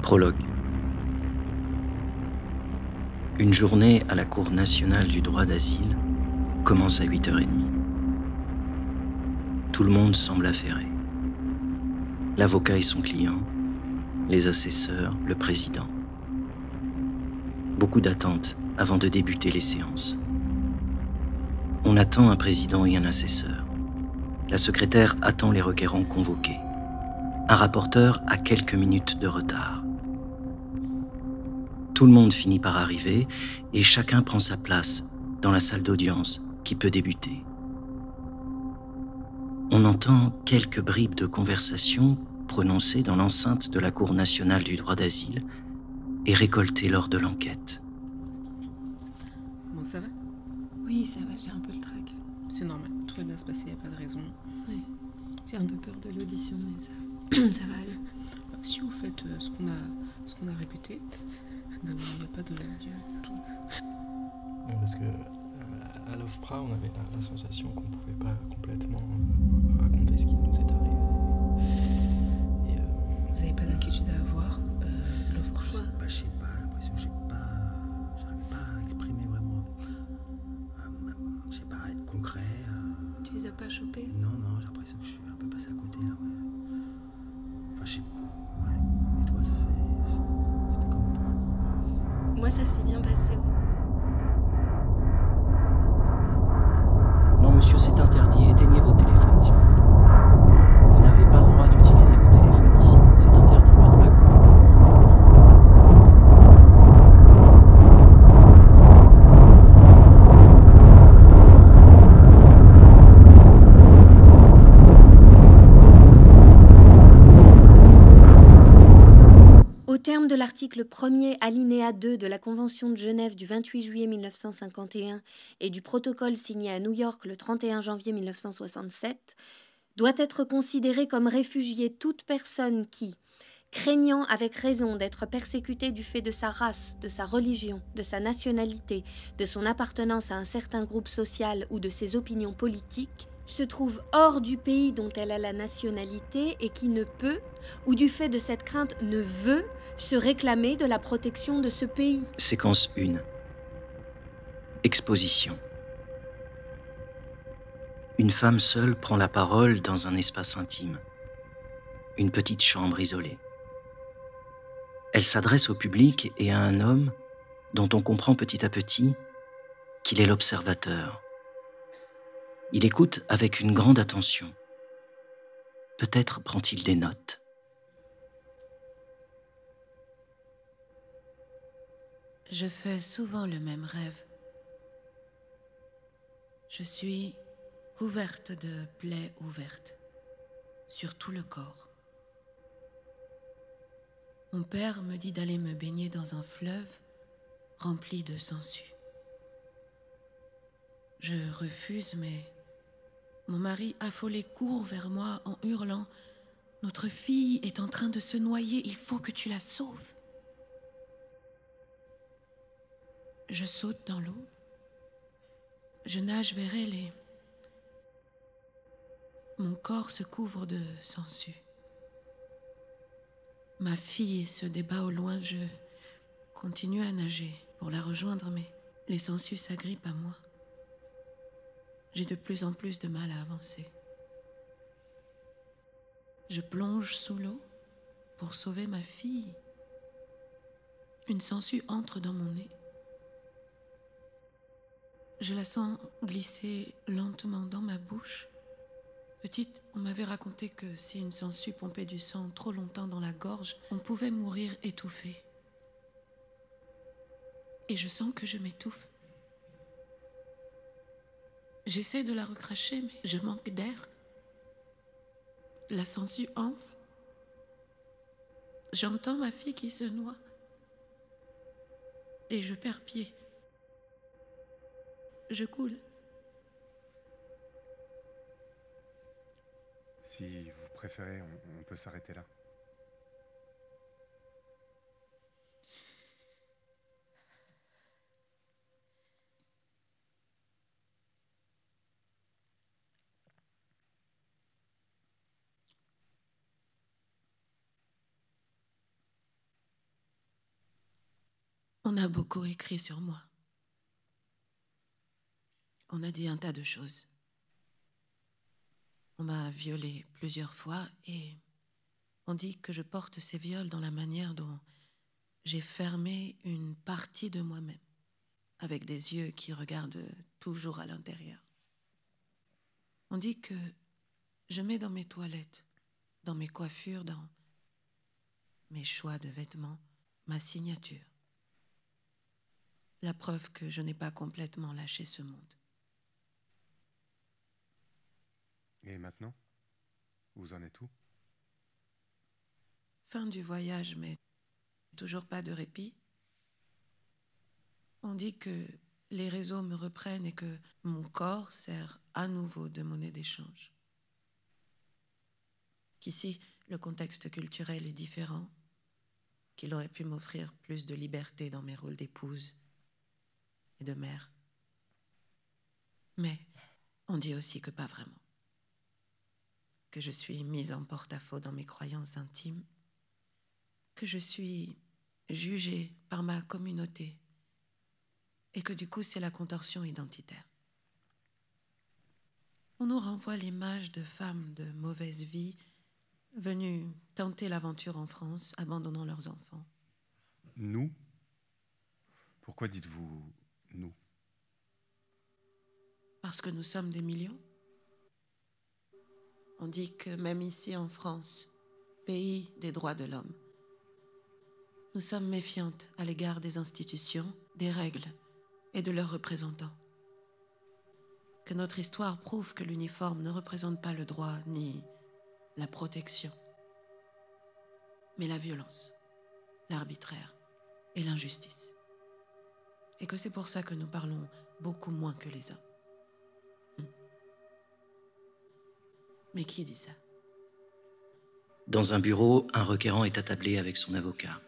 Prologue. Une journée à la Cour nationale du droit d'asile commence à 8h30. Tout le monde semble affairé. L'avocat et son client, les assesseurs, le président. Beaucoup d'attentes avant de débuter les séances. On attend un président et un assesseur. La secrétaire attend les requérants convoqués. Un rapporteur a quelques minutes de retard. Tout le monde finit par arriver et chacun prend sa place dans la salle d'audience qui peut débuter. On entend quelques bribes de conversation prononcées dans l'enceinte de la Cour nationale du droit d'asile et récoltées lors de l'enquête. Bon, ça va? Oui, ça va, j'ai un peu le trac. C'est normal, tout va bien se passer, y a pas de raison. Oui, j'ai un peu peur de l'audition, mais ça va aller. Si vous faites ce qu'on a répété, il n'y a pas de... tout. Parce que à l'OFPRA, on avait la sensation qu'on ne pouvait pas complètement raconter ce qui nous est arrivé. Et Vous n'avez pas d'inquiétude à avoir. L'OFPRA... Je sais pas, l'impression que j'arrive pas à exprimer vraiment. Je sais pas, être concret. Tu les as pas chopés? Non, j'ai l'impression que je suis un peu passé à côté là, ouais. Enfin, je sais pas. Ouais. Et toi, c'était comment toi? Moi, ça s'est bien passé, oui. Non, monsieur, c'est interdit. Éteignez vos téléphones, s'il vous plaît. Vous n'avez pas le droit d'utiliser vos téléphones ici. C'est interdit, pas dans la cour. Au terme de l'article 1er alinéa 2 de la Convention de Genève du 28 juillet 1951 et du protocole signé à New York le 31 janvier 1967, doit être considérée comme réfugiée toute personne qui, craignant avec raison d'être persécutée du fait de sa race, de sa religion, de sa nationalité, de son appartenance à un certain groupe social ou de ses opinions politiques, se trouve hors du pays dont elle a la nationalité et qui ne peut, ou du fait de cette crainte ne veut, se réclamer de la protection de ce pays. Séquence 1. Exposition. Une femme seule prend la parole dans un espace intime. Une petite chambre isolée. Elle s'adresse au public et à un homme dont on comprend petit à petit qu'il est l'observateur. Il écoute avec une grande attention. Peut-être prend-il des notes. Je fais souvent le même rêve. Je suis couverte de plaies ouvertes sur tout le corps. Mon père me dit d'aller me baigner dans un fleuve rempli de sangsues. Je refuse, mais mon mari affolé court vers moi en hurlant « Notre fille est en train de se noyer, il faut que tu la sauves !» Je saute dans l'eau. Je nage vers elle et mon corps se couvre de sangsues. Ma fille se débat au loin. Je continue à nager pour la rejoindre, mais les sangsues s'agrippent à moi. J'ai de plus en plus de mal à avancer. Je plonge sous l'eau pour sauver ma fille. Une sangsue entre dans mon nez. Je la sens glisser lentement dans ma bouche. Petite, on m'avait raconté que si une sangsue pompait du sang trop longtemps dans la gorge, on pouvait mourir étouffé. Et je sens que je m'étouffe. J'essaie de la recracher, mais je manque d'air. La sangsue enfle. J'entends ma fille qui se noie. Et je perds pied. Je coule. Si vous préférez, on peut s'arrêter là. On a beaucoup écrit sur moi. On a dit un tas de choses. On m'a violée plusieurs fois et on dit que je porte ces viols dans la manière dont j'ai fermé une partie de moi-même, avec des yeux qui regardent toujours à l'intérieur. On dit que je mets dans mes toilettes, dans mes coiffures, dans mes choix de vêtements, ma signature. La preuve que je n'ai pas complètement lâché ce monde. Et maintenant? Vous en êtes où? Fin du voyage, mais toujours pas de répit. On dit que les réseaux me reprennent et que mon corps sert à nouveau de monnaie d'échange. Qu'ici, le contexte culturel est différent, qu'il aurait pu m'offrir plus de liberté dans mes rôles d'épouse et de mère. Mais on dit aussi que pas vraiment. Que je suis mise en porte-à-faux dans mes croyances intimes, que je suis jugée par ma communauté et que du coup c'est la contorsion identitaire. On nous renvoie l'image de femmes de mauvaise vie venues tenter l'aventure en France, abandonnant leurs enfants. Nous? Pourquoi dites-vous nous? Parce que nous sommes des millions. On dit que même ici en France, pays des droits de l'homme, nous sommes méfiantes à l'égard des institutions, des règles et de leurs représentants. Que notre histoire prouve que l'uniforme ne représente pas le droit ni la protection, mais la violence, l'arbitraire et l'injustice. Et que c'est pour ça que nous parlons beaucoup moins que les hommes. Mais qui dit ça? Dans un bureau, un requérant est attablé avec son avocat.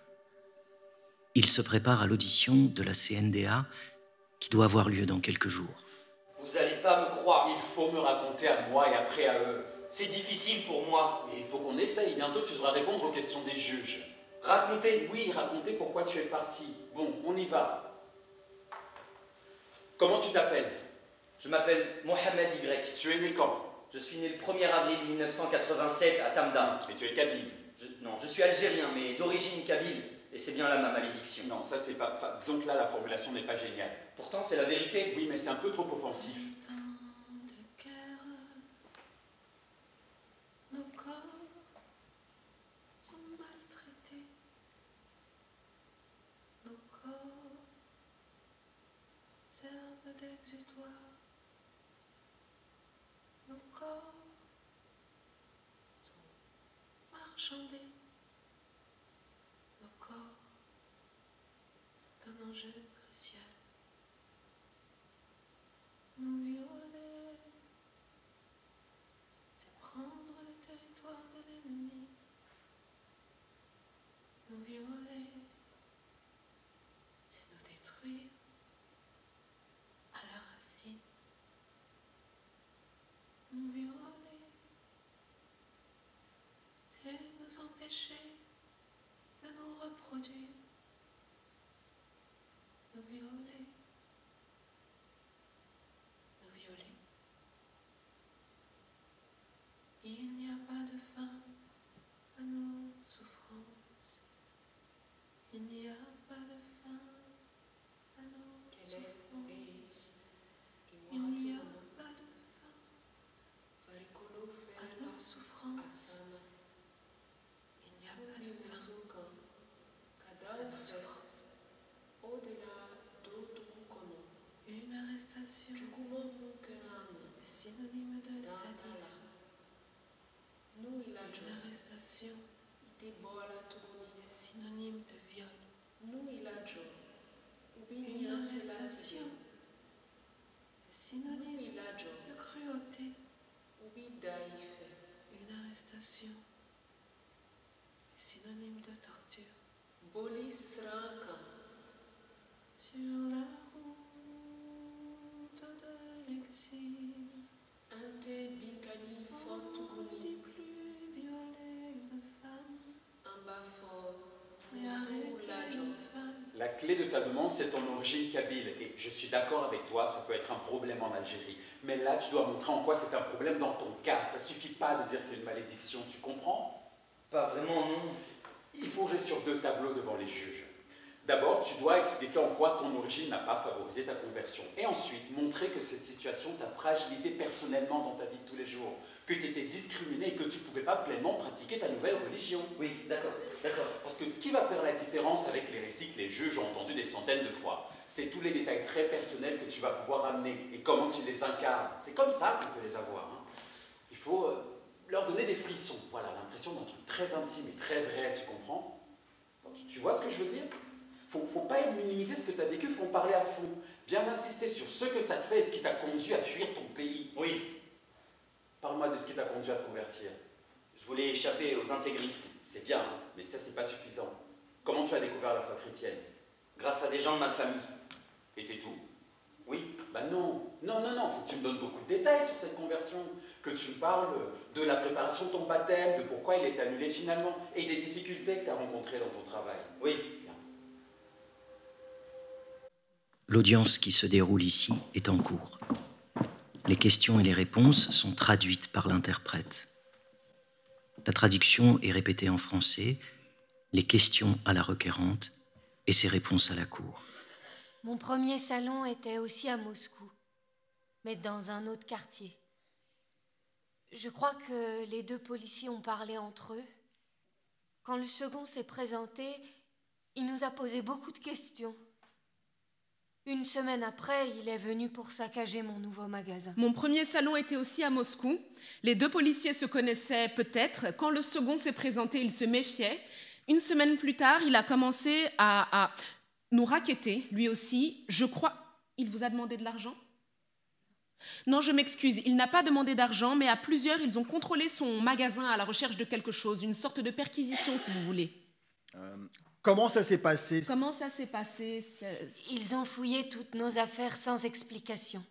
Il se prépare à l'audition de la CNDA qui doit avoir lieu dans quelques jours. Vous allez pas me croire. Il faut me raconter à moi et après à eux. C'est difficile pour moi. Et il faut qu'on essaye. Bientôt, tu devras répondre aux questions des juges. Racontez. Oui, raconter pourquoi tu es parti. Bon, on y va. Comment tu t'appelles? Je m'appelle Mohamed Y. Tu es né quand? Je suis né le 1er avril 1987 à Tamda. Et tu es kabyle? Non, je suis algérien, mais d'origine kabyle. Et c'est bien là ma malédiction. Non, ça c'est pas... Enfin, disons que là, la formulation n'est pas géniale. Pourtant, c'est la vérité. Oui, mais c'est un peu trop offensif. Nos corps sont maltraités. Nos corps servent d'exutoire. Nos corps sont marchandés. Nos corps sont un enjeu crucial. Nous violer, c'est prendre le territoire de l'ennemi. Nous violer, c'est nous détruire à la racine. Nous violer, c'est nous empêcher de nous reproduire. Nous violer, nous violer. Il n'y a pas de fin à nos souffrances. Il n'y a pas de fin à nos souffrances. Il n'y a pas de fin à nos souffrances. Il n'y a pas de fin à nos souffrances. Une arrestation est synonyme de sadisme. Une arrestation est synonyme de viol. Une arrestation est synonyme de cruauté. Une arrestation est synonyme de torture. Sur la route de l'exil, on ne dit plus violer une femme, mais arrêter une femme. La clé de ta demande, c'est ton origine kabyle. Et je suis d'accord avec toi, ça peut être un problème en Algérie. Mais là, tu dois montrer en quoi c'est un problème dans ton cas. Ça suffit pas de dire c'est une malédiction, tu comprends? Pas vraiment, non. Il faut jouer sur deux tableaux devant les juges. D'abord, tu dois expliquer en quoi ton origine n'a pas favorisé ta conversion. Et ensuite, montrer que cette situation t'a fragilisé personnellement dans ta vie de tous les jours. Que tu étais discriminé et que tu ne pouvais pas pleinement pratiquer ta nouvelle religion. Oui, d'accord, d'accord. Parce que ce qui va faire la différence avec les récits que les juges ont entendus des centaines de fois, c'est tous les détails très personnels que tu vas pouvoir amener et comment tu les incarnes. C'est comme ça qu'on peut les avoir. Hein. Il faut leur donner des frissons. Voilà, l'impression d'un truc très intime et très vrai, tu comprends? Tu vois ce que je veux dire? Faut pas minimiser ce que tu as vécu, faut en parler à fond. Bien insister sur ce que ça te fait et ce qui t'a conduit à fuir ton pays. Oui. Parle-moi de ce qui t'a conduit à te convertir. Je voulais échapper aux intégristes. C'est bien, hein, mais ça, c'est pas suffisant. Comment tu as découvert la foi chrétienne? Grâce à des gens de ma famille. Et c'est tout? Oui. Bah non, faut que tu me donnes beaucoup de détails sur cette conversion. Que tu me parles de la préparation de ton baptême, de pourquoi il a été annulé finalement, et des difficultés que tu as rencontrées dans ton travail. Oui. L'audience qui se déroule ici est en cours. Les questions et les réponses sont traduites par l'interprète. La traduction est répétée en français, les questions à la requérante et ses réponses à la cour. Mon premier salon était aussi à Moscou, mais dans un autre quartier. Je crois que les deux policiers ont parlé entre eux. Quand le second s'est présenté, il nous a posé beaucoup de questions. Une semaine après, il est venu pour saccager mon nouveau magasin. Mon premier salon était aussi à Moscou. Les deux policiers se connaissaient peut-être. Quand le second s'est présenté, il se méfiait. Une semaine plus tard, il a commencé à nous racketter, lui aussi. Je crois... Il vous a demandé de l'argent ? Non, je m'excuse, il n'a pas demandé d'argent, mais à plusieurs, ils ont contrôlé son magasin à la recherche de quelque chose, une sorte de perquisition, si vous voulez. Comment ça s'est passé? Comment ça s'est passé? Ils ont fouillé toutes nos affaires sans explication.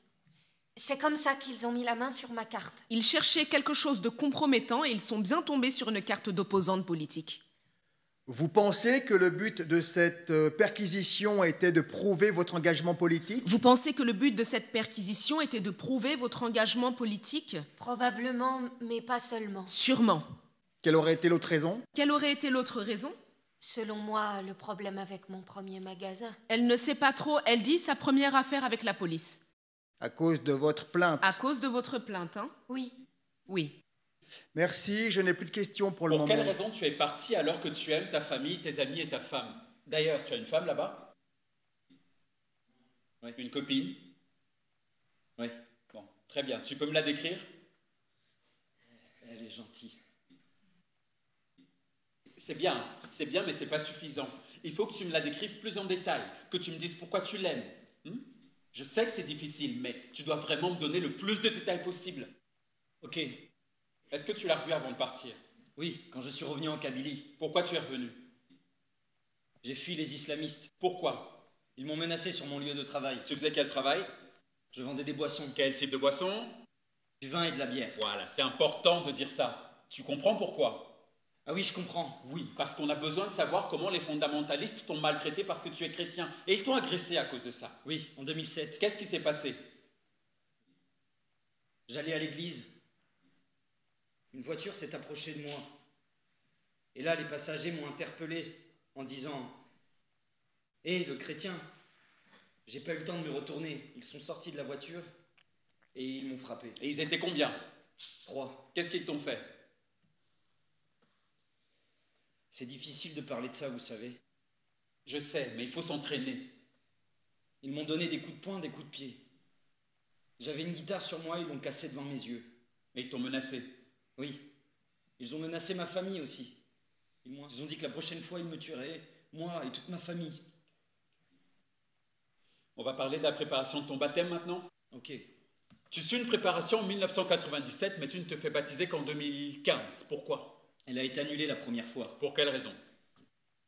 C'est comme ça qu'ils ont mis la main sur ma carte. Ils cherchaient quelque chose de compromettant et ils sont bien tombés sur une carte d'opposante politique. Vous pensez que le but de cette perquisition était de prouver votre engagement politique? Vous pensez que le but de cette perquisition était de prouver votre engagement politique? Probablement, mais pas seulement. Sûrement. Quelle aurait été l'autre raison? Quelle aurait été l'autre raison? Selon moi, le problème avec mon premier magasin. Elle ne sait pas trop, elle dit sa première affaire avec la police. À cause de votre plainte? À cause de votre plainte, hein? Oui. Oui. Merci, je n'ai plus de questions pour le moment. Pour quelle raison tu es parti alors que tu aimes ta famille, tes amis et ta femme? D'ailleurs, tu as une femme là-bas? Oui. Une copine? Oui. Bon, très bien. Tu peux me la décrire? Elle est gentille. C'est bien, mais c'est pas suffisant. Il faut que tu me la décrives plus en détail, que tu me dises pourquoi tu l'aimes. Je sais que c'est difficile, mais tu dois vraiment me donner le plus de détails possible. Ok. Est-ce que tu l'as revu avant de partir? Oui, quand je suis revenu en Kabylie. Pourquoi tu es revenu? J'ai fui les islamistes. Pourquoi? Ils m'ont menacé sur mon lieu de travail. Tu faisais quel travail? Je vendais des boissons. Quel type de boissons? Du vin et de la bière. Voilà, c'est important de dire ça. Tu comprends pourquoi? Ah oui, je comprends. Oui, parce qu'on a besoin de savoir comment les fondamentalistes t'ont maltraité parce que tu es chrétien. Et ils t'ont agressé à cause de ça. Oui, en 2007. Qu'est-ce qui s'est passé? J'allais à l'église. Une voiture s'est approchée de moi. Et là, les passagers m'ont interpellé en disant « Hé, le chrétien !» J'ai pas eu le temps de me retourner. Ils sont sortis de la voiture et ils m'ont frappé. Et ils étaient combien? 3. Qu'est-ce qu'ils t'ont fait? C'est difficile de parler de ça, vous savez. Je sais, mais il faut s'entraîner. Ils m'ont donné des coups de poing, des coups de pied. J'avais une guitare sur moi, ils l'ont cassée devant mes yeux. Et ils t'ont menacé? Oui. Ils ont menacé ma famille aussi. Ils ont dit que la prochaine fois, ils me tueraient, moi et toute ma famille. On va parler de la préparation de ton baptême maintenant? Ok. Tu suis une préparation en 1997, mais tu ne te fais baptiser qu'en 2015. Pourquoi? Elle a été annulée la première fois. Pour quelle raison?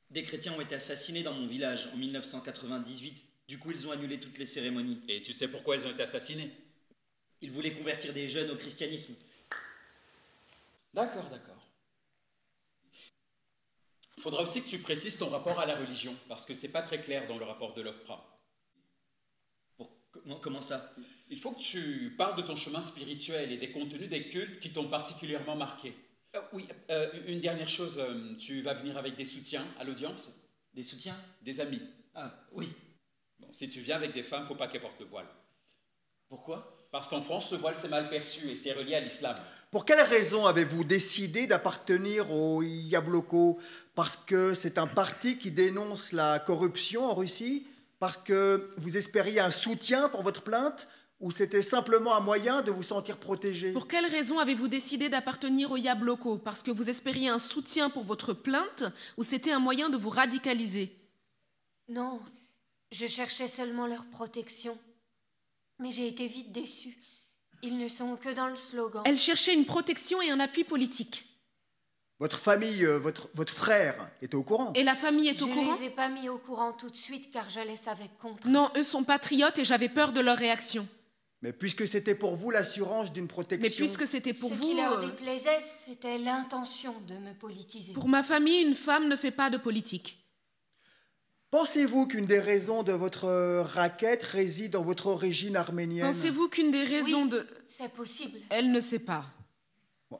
Des chrétiens ont été assassinés dans mon village en 1998. Du coup, ils ont annulé toutes les cérémonies. Et tu sais pourquoi ils ont été assassinés? Ils voulaient convertir des jeunes au christianisme. D'accord, d'accord. faudra aussi que tu précises ton rapport à la religion, parce que c'est pas très clair dans le rapport de l'OFPRA. Comment ça? Il faut que tu parles de ton chemin spirituel et des contenus des cultes qui t'ont particulièrement marqué. Oui, une dernière chose, tu vas venir avec des soutiens à l'audience? Des soutiens? Des amis. Ah, oui. Bon, si tu viens avec des femmes, faut pas qu'elles portent le voile. Pourquoi? Parce qu'en France, le voile c'est mal perçu et c'est relié à l'islam. Pour quelle raison avez-vous décidé d'appartenir au Yabloko? Parce que c'est un parti qui dénonce la corruption en Russie? Parce que vous espériez un soutien pour votre plainte? Ou c'était simplement un moyen de vous sentir protégé? Pour quelle raison avez-vous décidé d'appartenir au Yabloko? Parce que vous espériez un soutien pour votre plainte ou c'était un moyen de vous radicaliser? Non, je cherchais seulement leur protection. Mais j'ai été vite déçue. Ils ne sont que dans le slogan. Elle cherchait une protection et un appui politique. Votre famille, votre frère était au courant? Et la famille est au courant? Je les ai pas mis au courant tout de suite car je les savais contre. Non, eux sont patriotes et j'avais peur de leur réaction. Mais puisque c'était pour vous l'assurance d'une protection... Mais puisque c'était pour vous... Ce qui leur déplaisait, c'était l'intention de me politiser. Pour ma famille, une femme ne fait pas de politique. Pensez-vous qu'une des raisons de votre raquette réside dans votre origine arménienne? Pensez-vous qu'une des raisons de... c'est possible. Elle ne sait pas. Bon.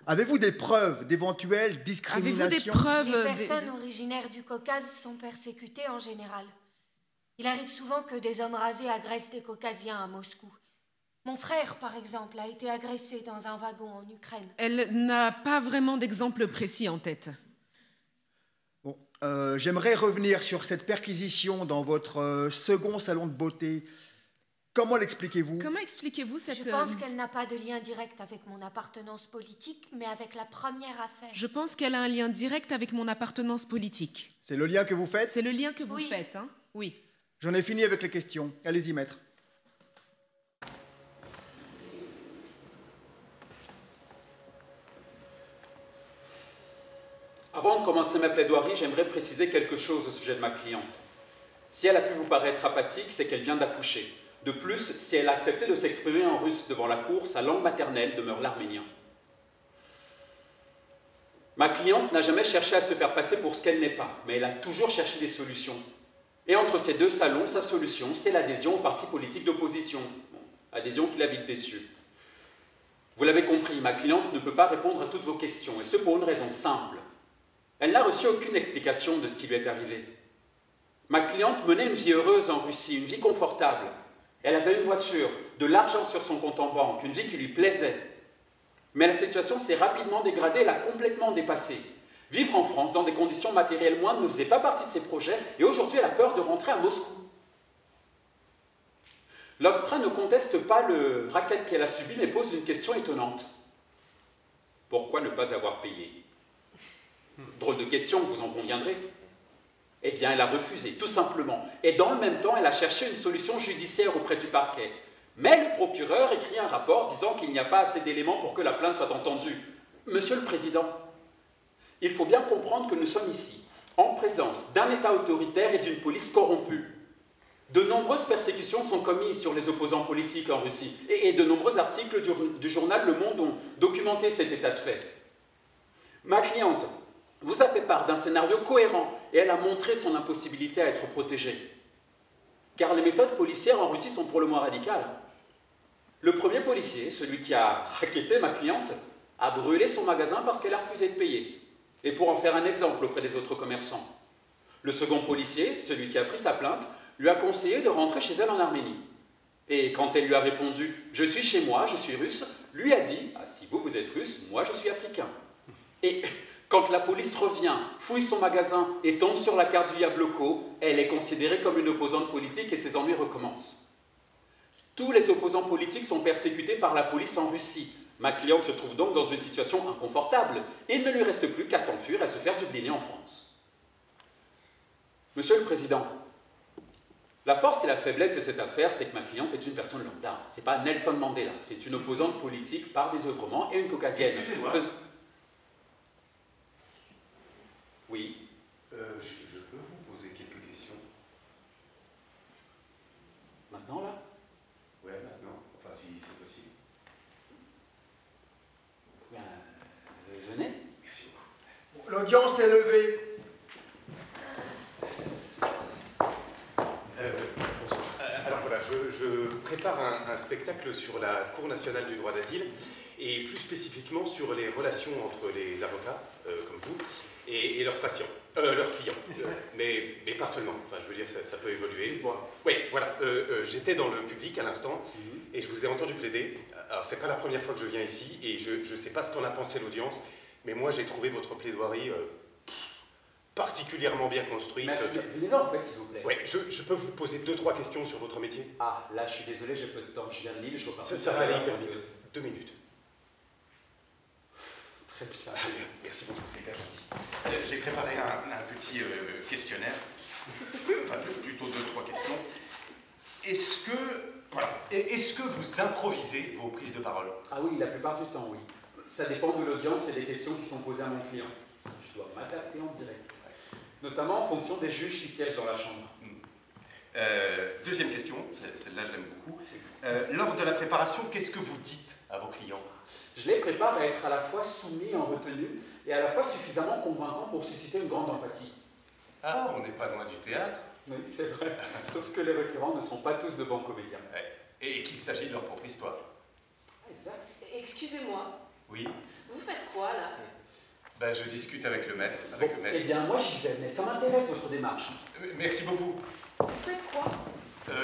Avez-vous des preuves d'éventuelles discriminations? Avez-vous des preuves... Les personnes originaires du Caucase sont persécutées en général. Il arrive souvent que des hommes rasés agressent des Caucasiens à Moscou. Mon frère, par exemple, a été agressé dans un wagon en Ukraine. Elle n'a pas vraiment d'exemple précis en tête. Bon, j'aimerais revenir sur cette perquisition dans votre second salon de beauté. Comment l'expliquez-vous? Comment expliquez-vous cette... Je pense qu'elle n'a pas de lien direct avec mon appartenance politique, mais avec la première affaire. Je pense qu'elle a un lien direct avec mon appartenance politique. C'est le lien que vous faites? C'est le lien que vous faites, hein? Oui. J'en ai fini avec les questions. Allez-y, maître. Avant de commencer ma plaidoirie, j'aimerais préciser quelque chose au sujet de ma cliente. Si elle a pu vous paraître apathique, c'est qu'elle vient d'accoucher. De plus, si elle a accepté de s'exprimer en russe devant la cour, sa langue maternelle demeure l'arménien. Ma cliente n'a jamais cherché à se faire passer pour ce qu'elle n'est pas, mais elle a toujours cherché des solutions. Et entre ces deux salons, sa solution, c'est l'adhésion au parti politique d'opposition. Bon, adhésion qui l'a vite déçue. Vous l'avez compris, ma cliente ne peut pas répondre à toutes vos questions, et ce pour une raison simple. Elle n'a reçu aucune explication de ce qui lui est arrivé. Ma cliente menait une vie heureuse en Russie, une vie confortable. Elle avait une voiture, de l'argent sur son compte en banque, une vie qui lui plaisait. Mais la situation s'est rapidement dégradée, elle a complètement dépassé. Vivre en France dans des conditions matérielles moindres ne faisait pas partie de ses projets et aujourd'hui elle a peur de rentrer à Moscou. L'OFPRA ne conteste pas le racket qu'elle a subi mais pose une question étonnante. Pourquoi ne pas avoir payé? Drôle de question, vous en conviendrez. Eh bien, elle a refusé, tout simplement. Et dans le même temps, elle a cherché une solution judiciaire auprès du parquet. Mais le procureur écrit un rapport disant qu'il n'y a pas assez d'éléments pour que la plainte soit entendue. Monsieur le Président, il faut bien comprendre que nous sommes ici, en présence d'un État autoritaire et d'une police corrompue. De nombreuses persécutions sont commises sur les opposants politiques en Russie, et de nombreux articles du journal Le Monde ont documenté cet état de fait. Ma cliente vous a fait part d'un scénario cohérent, et elle a montré son impossibilité à être protégée. Car les méthodes policières en Russie sont pour le moins radicales. Le premier policier, celui qui a racketté ma cliente, a brûlé son magasin parce qu'elle a refusé de payer. Et pour en faire un exemple auprès des autres commerçants. Le second policier, celui qui a pris sa plainte, lui a conseillé de rentrer chez elle en Arménie. Et quand elle lui a répondu « Je suis chez moi, je suis russe », lui a dit « Si vous êtes russe, moi je suis africain ». Et quand la police revient, fouille son magasin et tombe sur la carte du Yabloko, elle est considérée comme une opposante politique et ses ennuis recommencent. Tous les opposants politiques sont persécutés par la police en Russie. Ma cliente se trouve donc dans une situation inconfortable. Il ne lui reste plus qu'à s'enfuir et à se faire dubliner en France. Monsieur le Président, la force et la faiblesse de cette affaire, c'est que ma cliente est une personne lambda. C'est pas Nelson Mandela, c'est une opposante politique par désœuvrement et une caucasienne. Oui. Je peux vous poser quelques questions? Maintenant, là? Ouais, maintenant. Enfin, si c'est possible. Venez. Merci beaucoup. L'audience est levée. prépare un spectacle sur la Cour nationale du droit d'asile, et plus spécifiquement sur les relations entre les avocats, comme vous, et leurs patients, leurs clients. Mais pas seulement, enfin, je veux dire, ça peut évoluer. Oui, voilà. J'étais dans le public à l'instant, et je vous ai entendu plaider. Alors, c'est pas la première fois que je viens ici, et je sais pas ce qu'en a pensé l'audience, mais moi, j'ai trouvé votre plaidoirie particulièrement bien construite. Merci. Venez-en, en fait, s'il vous plaît. Oui, je peux vous poser 2-3 questions sur votre métier? Ah, là, je suis désolé, j'ai peu de temps. Je viens de Lille, je dois partir. Ça va aller hyper vite. 2 minutes. Très bien. Merci beaucoup, c'est hyper gentil. J'ai préparé un petit questionnaire, enfin plutôt 2-3 questions. Est-ce que vous improvisez vos prises de parole? Ah oui, la plupart du temps, oui. Ça dépend de l'audience et des questions qui sont posées à mon client. Je dois m'adapter en direct. Notamment en fonction des juges qui siègent dans la chambre. Deuxième question, celle-là je l'aime beaucoup. Lors de la préparation, qu'est-ce que vous dites à vos clients? Je les prépare à être à la fois soumis en retenue et à la fois suffisamment convaincants pour susciter une grande empathie. Ah, on n'est pas loin du théâtre. Oui, c'est vrai. Sauf que les requérants ne sont pas tous de bons comédiens. Ouais. Et qu'il s'agit de leur propre histoire. Exact. Excusez-moi. Oui. Vous faites quoi, là? Ben, je discute avec le maître. Eh bien, moi j'y vais, mais ça m'intéresse votre démarche. Merci beaucoup. Vous faites quoi?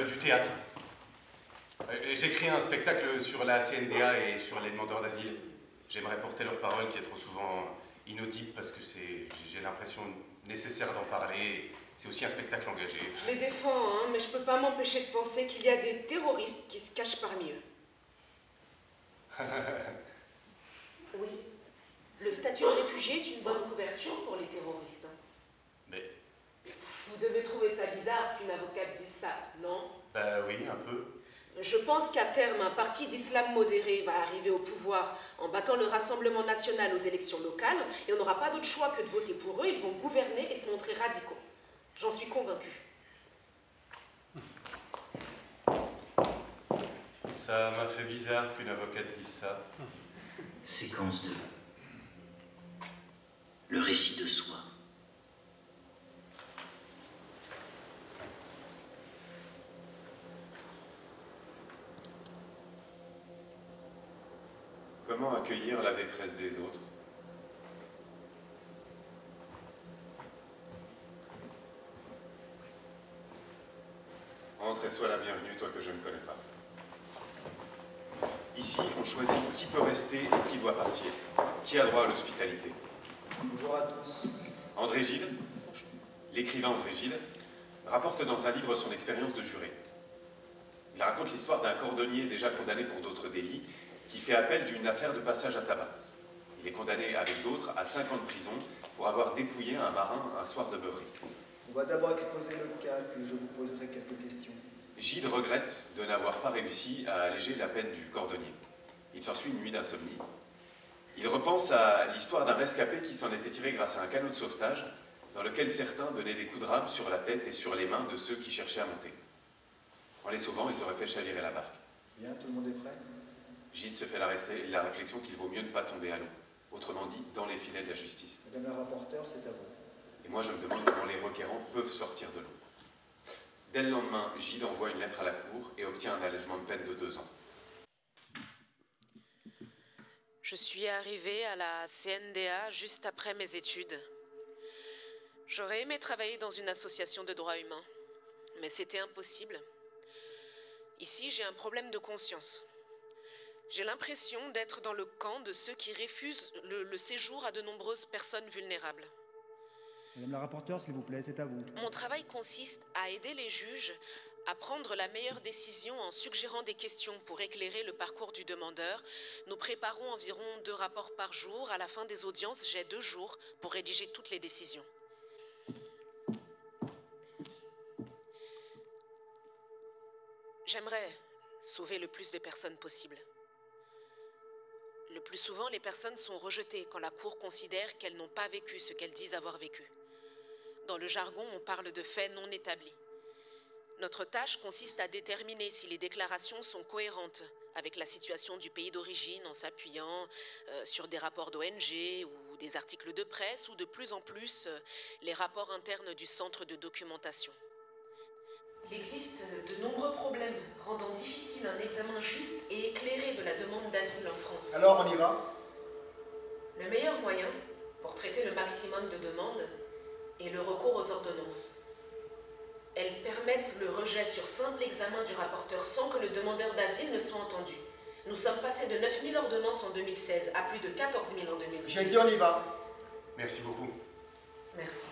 Du théâtre. J'écris un spectacle sur la CNDA et sur les demandeurs d'asile. J'aimerais porter leur parole qui est trop souvent inaudible parce que j'ai l'impression nécessaire d'en parler. C'est aussi un spectacle engagé. Je les défends, hein, mais je peux pas m'empêcher de penser qu'il y a des terroristes qui se cachent parmi eux. Oui. Le statut de réfugié est une bonne couverture pour les terroristes. Mais... Vous devez trouver ça bizarre qu'une avocate dise ça, non? Bah oui, un peu. Je pense qu'à terme, un parti d'islam modéré va arriver au pouvoir en battant le Rassemblement national aux élections locales et on n'aura pas d'autre choix que de voter pour eux. Ils vont gouverner et se montrer radicaux. J'en suis convaincue. Ça m'a fait bizarre qu'une avocate dise ça. Séquence 2. Le récit de soi. Comment accueillir la détresse des autres? Entre et sois la bienvenue, toi que je ne connais pas. Ici, on choisit qui peut rester et qui doit partir. Qui a droit à l'hospitalité. Bonjour à tous. André Gide, l'écrivain André Gide, rapporte dans un livre son expérience de juré. Il raconte l'histoire d'un cordonnier déjà condamné pour d'autres délits qui fait appel d'une affaire de passage à tabac. Il est condamné avec d'autres à 5 ans de prison pour avoir dépouillé un marin un soir de beuverie. On va d'abord exposer le cas, puis je vous poserai quelques questions. Gide regrette de n'avoir pas réussi à alléger la peine du cordonnier. Il s'ensuit une nuit d'insomnie. Il repense à l'histoire d'un rescapé qui s'en était tiré grâce à un canot de sauvetage dans lequel certains donnaient des coups de rame sur la tête et sur les mains de ceux qui cherchaient à monter. En les sauvant, ils auraient fait chavirer la barque. Bien, tout le monde est prêt? Gide se fait la réflexion qu'il vaut mieux ne pas tomber à l'eau. Autrement dit, dans les filets de la justice. Madame la rapporteure, c'est à vous. Et moi, je me demande comment les requérants peuvent sortir de l'eau. Dès le lendemain, Gide envoie une lettre à la cour et obtient un allègement de peine de 2 ans. Je suis arrivée à la CNDA juste après mes études. J'aurais aimé travailler dans une association de droits humains, mais c'était impossible. Ici, j'ai un problème de conscience. J'ai l'impression d'être dans le camp de ceux qui refusent le séjour à de nombreuses personnes vulnérables. Madame la rapporteure, s'il vous plaît, c'est à vous. Mon travail consiste à aider les juges à prendre la meilleure décision en suggérant des questions pour éclairer le parcours du demandeur. Nous préparons environ 2 rapports par jour. À la fin des audiences, j'ai 2 jours pour rédiger toutes les décisions. J'aimerais sauver le plus de personnes possible. Le plus souvent, les personnes sont rejetées quand la Cour considère qu'elles n'ont pas vécu ce qu'elles disent avoir vécu. Dans le jargon, on parle de faits non établis. Notre tâche consiste à déterminer si les déclarations sont cohérentes avec la situation du pays d'origine en s'appuyant sur des rapports d'ONG ou des articles de presse ou de plus en plus les rapports internes du centre de documentation. Il existe de nombreux problèmes rendant difficile un examen juste et éclairé de la demande d'asile en France. Alors on y va? Le meilleur moyen pour traiter le maximum de demandes est le recours aux ordonnances. Elles permettent le rejet sur simple examen du rapporteur sans que le demandeur d'asile ne soit entendu. Nous sommes passés de 9 000 ordonnances en 2016 à plus de 14 000 en 2018. J'ai dit on y va. Merci beaucoup. Merci.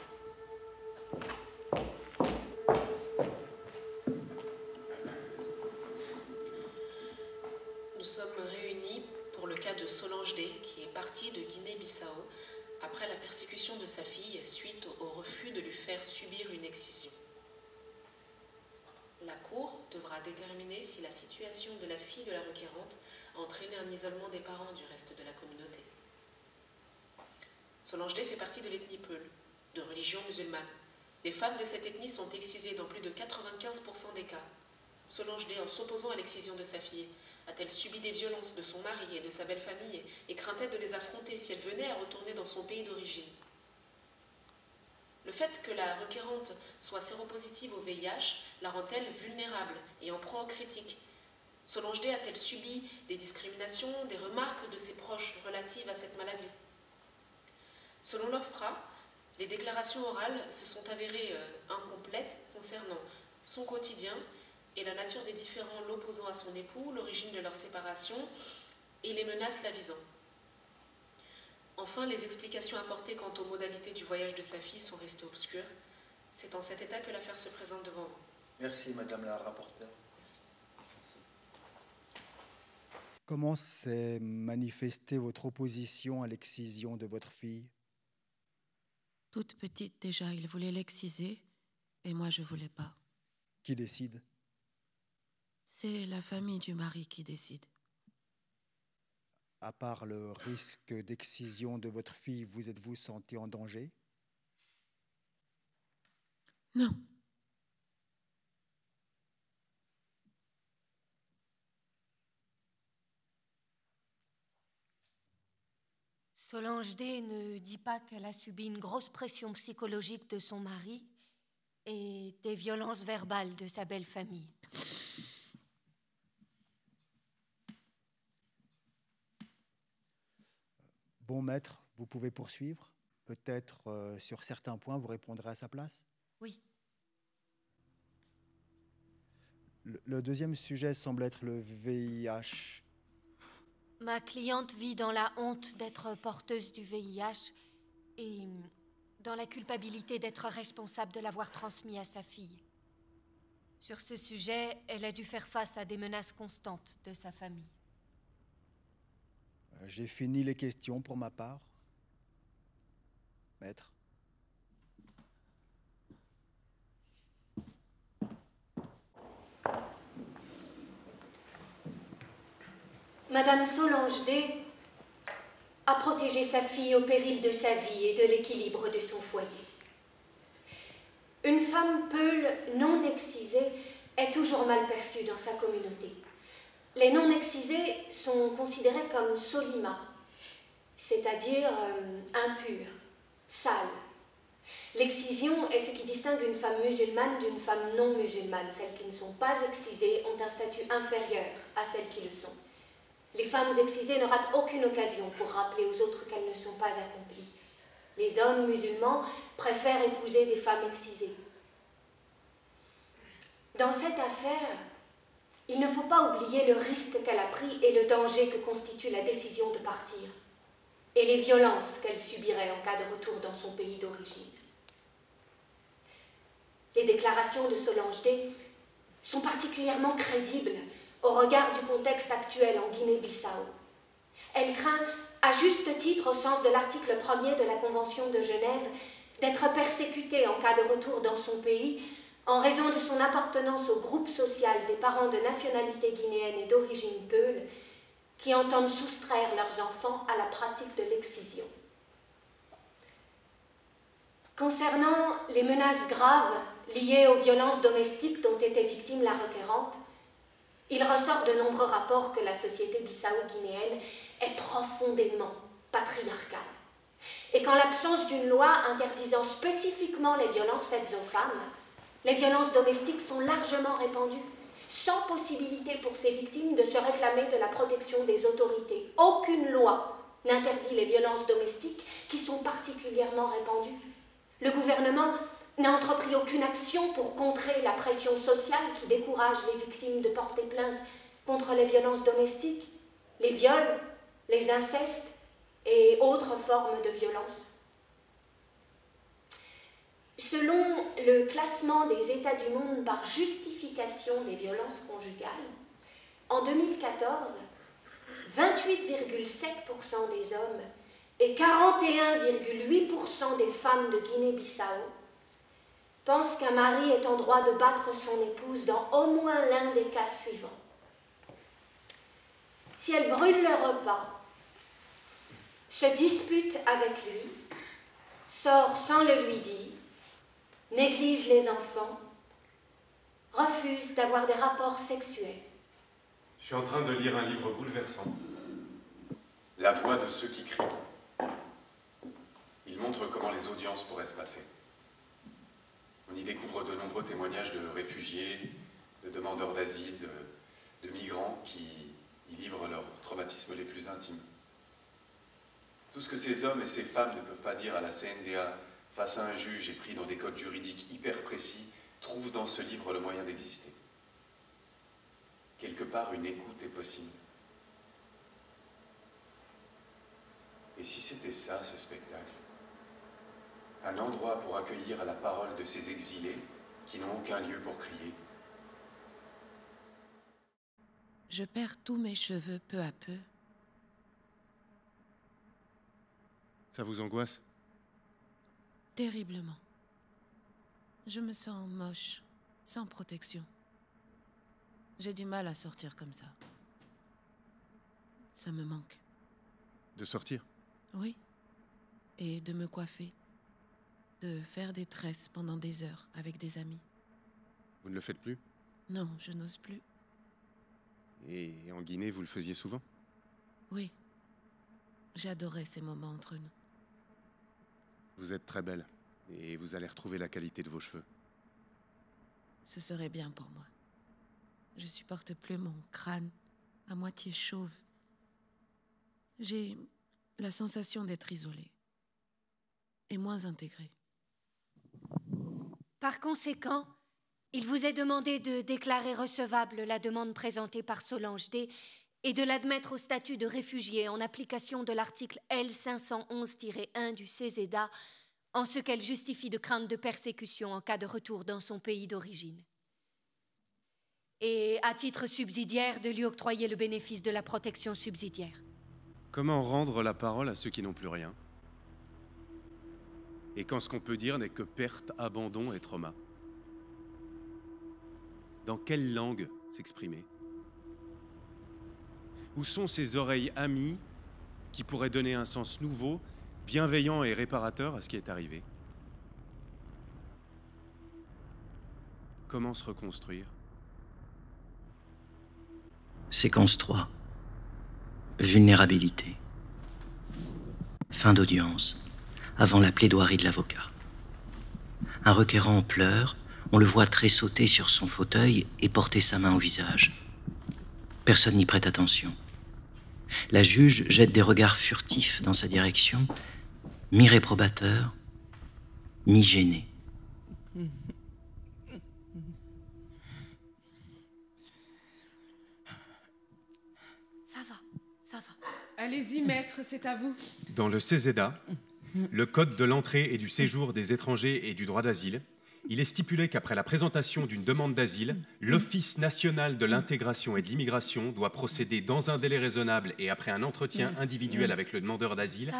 Nous sommes réunis pour le cas de Solange D, qui est partie de Guinée-Bissau après la persécution de sa fille suite au refus de lui faire subir une excision. La Cour devra déterminer si la situation de la fille de la requérante a entraîné un isolement des parents du reste de la communauté. Solange D fait partie de l'ethnie Peul, de religion musulmane. Les femmes de cette ethnie sont excisées dans plus de 95% des cas. Solange D, en s'opposant à l'excision de sa fille, a-t-elle subi des violences de son mari et de sa belle-famille et craint-elle de les affronter si elle venait à retourner dans son pays d'origine? Le fait que la requérante soit séropositive au VIH la rend-elle vulnérable et en proie aux critiques? Solange D a-t-elle subi des discriminations, des remarques de ses proches relatives à cette maladie? Selon l'OFPRA, les déclarations orales se sont avérées incomplètes concernant son quotidien et la nature des différends l'opposant à son époux, l'origine de leur séparation et les menaces la visant. Enfin, les explications apportées quant aux modalités du voyage de sa fille sont restées obscures. C'est en cet état que l'affaire se présente devant vous. Merci, Madame la rapporteure. Merci. Comment s'est manifestée votre opposition à l'excision de votre fille? Toute petite déjà, il voulait l'exciser et moi je voulais pas. Qui décide? C'est la famille du mari qui décide. À part le risque d'excision de votre fille, vous êtes-vous senti en danger? Non. Solange D ne dit pas qu'elle a subi une grosse pression psychologique de son mari et des violences verbales de sa belle famille. Bon maître, vous pouvez poursuivre. Peut-être sur certains points, vous répondrez à sa place. Oui. Le deuxième sujet semble être le VIH. Ma cliente vit dans la honte d'être porteuse du VIH et dans la culpabilité d'être responsable de l'avoir transmis à sa fille. Sur ce sujet, elle a dû faire face à des menaces constantes de sa famille. J'ai fini les questions pour ma part. Maître. Madame Solange D a protégé sa fille au péril de sa vie et de l'équilibre de son foyer. Une femme peule non excisée est toujours mal perçue dans sa communauté. Les non-excisés sont considérés comme solima, c'est-à-dire impurs, sales. L'excision est ce qui distingue une femme musulmane d'une femme non musulmane. Celles qui ne sont pas excisées ont un statut inférieur à celles qui le sont. Les femmes excisées ne ratent aucune occasion pour rappeler aux autres qu'elles ne sont pas accomplies. Les hommes musulmans préfèrent épouser des femmes excisées. Dans cette affaire, il ne faut pas oublier le risque qu'elle a pris et le danger que constitue la décision de partir, et les violences qu'elle subirait en cas de retour dans son pays d'origine. Les déclarations de Solange D sont particulièrement crédibles au regard du contexte actuel en Guinée-Bissau. Elle craint, à juste titre au sens de l'article 1er de la Convention de Genève, d'être persécutée en cas de retour dans son pays en raison de son appartenance au groupe social des parents de nationalité guinéenne et d'origine peule qui entendent soustraire leurs enfants à la pratique de l'excision. Concernant les menaces graves liées aux violences domestiques dont était victime la requérante, il ressort de nombreux rapports que la société bissau-guinéenne est profondément patriarcale et qu'en l'absence d'une loi interdisant spécifiquement les violences faites aux femmes, Les violences domestiques sont largement répandues, sans possibilité pour ces victimes de se réclamer de la protection des autorités. Aucune loi n'interdit les violences domestiques qui sont particulièrement répandues. Le gouvernement n'a entrepris aucune action pour contrer la pression sociale qui décourage les victimes de porter plainte contre les violences domestiques, les viols, les incestes et autres formes de violence. Selon le classement des États du monde par justification des violences conjugales, en 2014, 28,7% des hommes et 41,8% des femmes de Guinée-Bissau pensent qu'un mari est en droit de battre son épouse dans au moins l'un des cas suivants. Si elle brûle le repas, se dispute avec lui, sort sans le lui dire, néglige les enfants, refuse d'avoir des rapports sexuels. Je suis en train de lire un livre bouleversant. La voix de ceux qui crient. Il montre comment les audiences pourraient se passer. On y découvre de nombreux témoignages de réfugiés, de demandeurs d'asile, de migrants qui y livrent leurs traumatismes les plus intimes. Tout ce que ces hommes et ces femmes ne peuvent pas dire à la CNDA face à un juge et pris dans des codes juridiques hyper précis, trouvent dans ce livre le moyen d'exister. Quelque part, une écoute est possible. Et si c'était ça, ce spectacle? Un endroit pour accueillir la parole de ces exilés qui n'ont aucun lieu pour crier. Je perds tous mes cheveux peu à peu. Ça vous angoisse? Terriblement. Je me sens moche, sans protection. J'ai du mal à sortir comme ça. Ça me manque. De sortir? Oui. Et de me coiffer. De faire des tresses pendant des heures avec des amis. Vous ne le faites plus? Non, je n'ose plus. Et en Guinée, vous le faisiez souvent? Oui. J'adorais ces moments entre nous. Vous êtes très belle, et vous allez retrouver la qualité de vos cheveux. Ce serait bien pour moi. Je supporte plus mon crâne, à moitié chauve. J'ai la sensation d'être isolée et moins intégrée. Par conséquent, il vous est demandé de déclarer recevable la demande présentée par Solange D et de l'admettre au statut de réfugié en application de l'article L511-1 du CESEDA, en ce qu'elle justifie de crainte de persécution en cas de retour dans son pays d'origine. Et à titre subsidiaire, de lui octroyer le bénéfice de la protection subsidiaire. Comment rendre la parole à ceux qui n'ont plus rien? Et quand ce qu'on peut dire n'est que perte, abandon et trauma? Dans quelle langue s'exprimer? Où sont ces oreilles amies qui pourraient donner un sens nouveau, bienveillant et réparateur à ce qui est arrivé? Comment se reconstruire? Séquence 3. Vulnérabilité. Fin d'audience, avant la plaidoirie de l'avocat. Un requérant pleure, on le voit tressauter sur son fauteuil et porter sa main au visage. Personne n'y prête attention. La juge jette des regards furtifs dans sa direction, mi-réprobateur, mi-gêné. Ça va. Allez-y, maître, c'est à vous. Dans le CESEDA, le code de l'entrée et du séjour des étrangers et du droit d'asile, il est stipulé qu'après la présentation d'une demande d'asile, l'Office national de l'intégration et de l'immigration doit procéder dans un délai raisonnable et après un entretien individuel avec le demandeur d'asile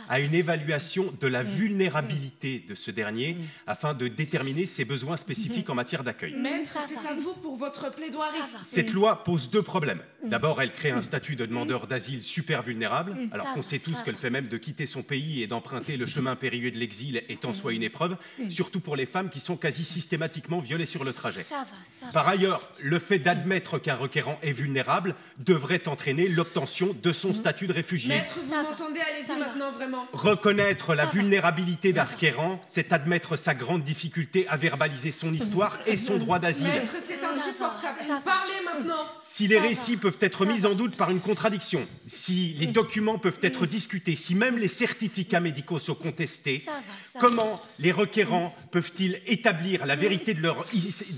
à une évaluation de la vulnérabilité de ce dernier afin de déterminer ses besoins spécifiques en matière d'accueil. Maître, c'est à vous pour votre plaidoirie. Cette loi pose deux problèmes. D'abord, elle crée un statut de demandeur d'asile super vulnérable, alors qu'on sait tous que le fait même de quitter son pays et d'emprunter le chemin périlleux de l'exil est en soi une épreuve, surtout pour les femmes qui sont sont quasi systématiquement violés sur le trajet. Ça va. Par ailleurs, le fait d'admettre qu'un requérant est vulnérable devrait entraîner l'obtention de son statut de réfugié. Maître, vous m'entendez? Allez-y maintenant, vraiment. Reconnaître la vulnérabilité d'un requérant, c'est admettre sa grande difficulté à verbaliser son histoire et son droit d'asile. Maître, c'est insupportable. Parlez maintenant. Si les récits peuvent être mis en doute par une contradiction, si les documents peuvent être discutés, si même les certificats médicaux sont contestés, comment les requérants peuvent-ils établir la vérité de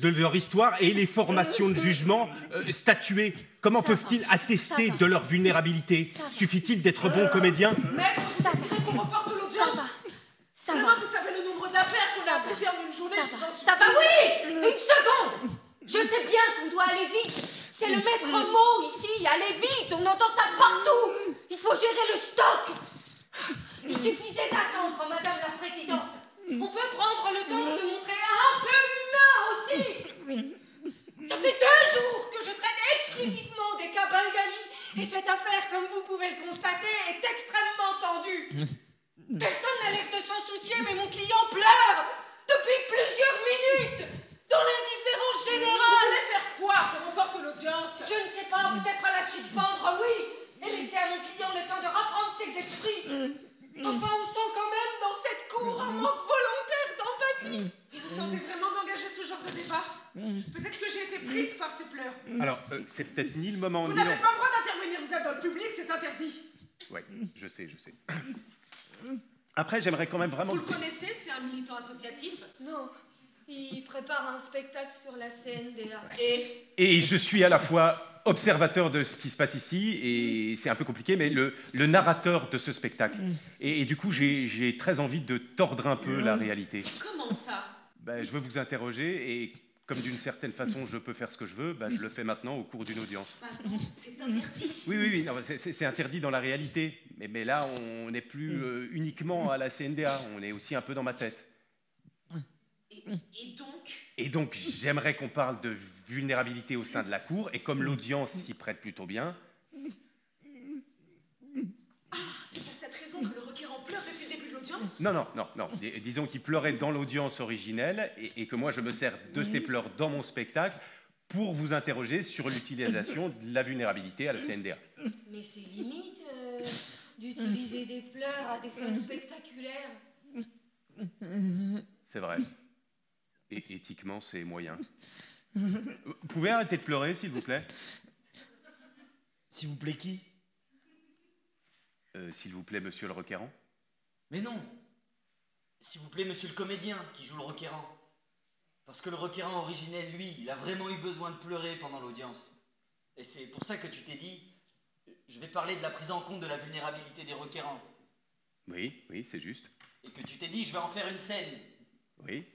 leur histoire et les formations de jugement statuer? Comment peuvent-ils attester de leur vulnérabilité? Suffit-il d'être bon comédien? Maître, vous décidez qu'on reporte l'audience? Vraiment, vous savez le nombre d'affaires qu'on a traitées en une journée? Ça va, oui. Une seconde. Je sais bien qu'on doit aller vite. C'est le maître mot ici. Allez vite, on entend ça partout. Il faut gérer le stock. Il suffisait d'attendre, Madame la Présidente. On peut prendre le temps de se montrer un peu humain aussi. Ça fait 2 jours que je traite exclusivement des cas bengalis. Et cette affaire, comme vous pouvez le constater, est extrêmement tendue. Personne n'a l'air de s'en soucier, mais mon client pleure depuis plusieurs minutes. Dans l'indifférence générale. Vous voulez faire quoi? Qu'on reporte l'audience? Je ne sais pas, peut-être à la suspendre, oui. Et laisser à mon client le temps de reprendre ses esprits. Enfin, on sent quand même dans cette cour un manque volontaire d'empathie. Vous sentez vraiment d'engager ce genre de débat? Peut-être que j'ai été prise par ces pleurs. Alors, c'est peut-être ni le moment Vous ni n'avez pas le droit d'intervenir, vous êtes dans le public, c'est interdit. Oui, je sais. Après, j'aimerais quand même vraiment... Vous le connaissez, c'est un militant associatif? Non, il prépare un spectacle sur la CNDA. Et je suis à la fois observateur de ce qui se passe ici, et c'est un peu compliqué, mais le narrateur de ce spectacle. Et du coup, j'ai très envie de tordre un peu la réalité. Comment ça? Je veux vous interroger, et comme d'une certaine façon, je peux faire ce que je veux, je le fais maintenant au cours d'une audience. Non, c'est interdit. Oui, non, c'est interdit dans la réalité. Mais là, on n'est plus uniquement à la CNDA, on est aussi un peu dans ma tête. Et donc, j'aimerais qu'on parle de vulnérabilité au sein de la cour, et comme l'audience s'y prête plutôt bien... Ah, c'est pour cette raison que le requérant pleure depuis le début de l'audience? Non. Disons qu'il pleurait dans l'audience originelle, et que moi, je me sers de ces pleurs dans mon spectacle pour vous interroger sur l'utilisation de la vulnérabilité à la CNDA. Mais c'est limite d'utiliser des pleurs à des fins spectaculaires. C'est vrai. Et éthiquement, c'est moyen. Vous pouvez arrêter de pleurer, s'il vous plaît? S'il vous plaît qui? S'il vous plaît, monsieur le requérant? Mais non. S'il vous plaît, monsieur le comédien qui joue le requérant. Parce que le requérant originel, lui, il a vraiment eu besoin de pleurer pendant l'audience. Et c'est pour ça que tu t'es dit, je vais parler de la prise en compte de la vulnérabilité des requérants. Oui, c'est juste. Et que tu t'es dit, je vais en faire une scène. Oui,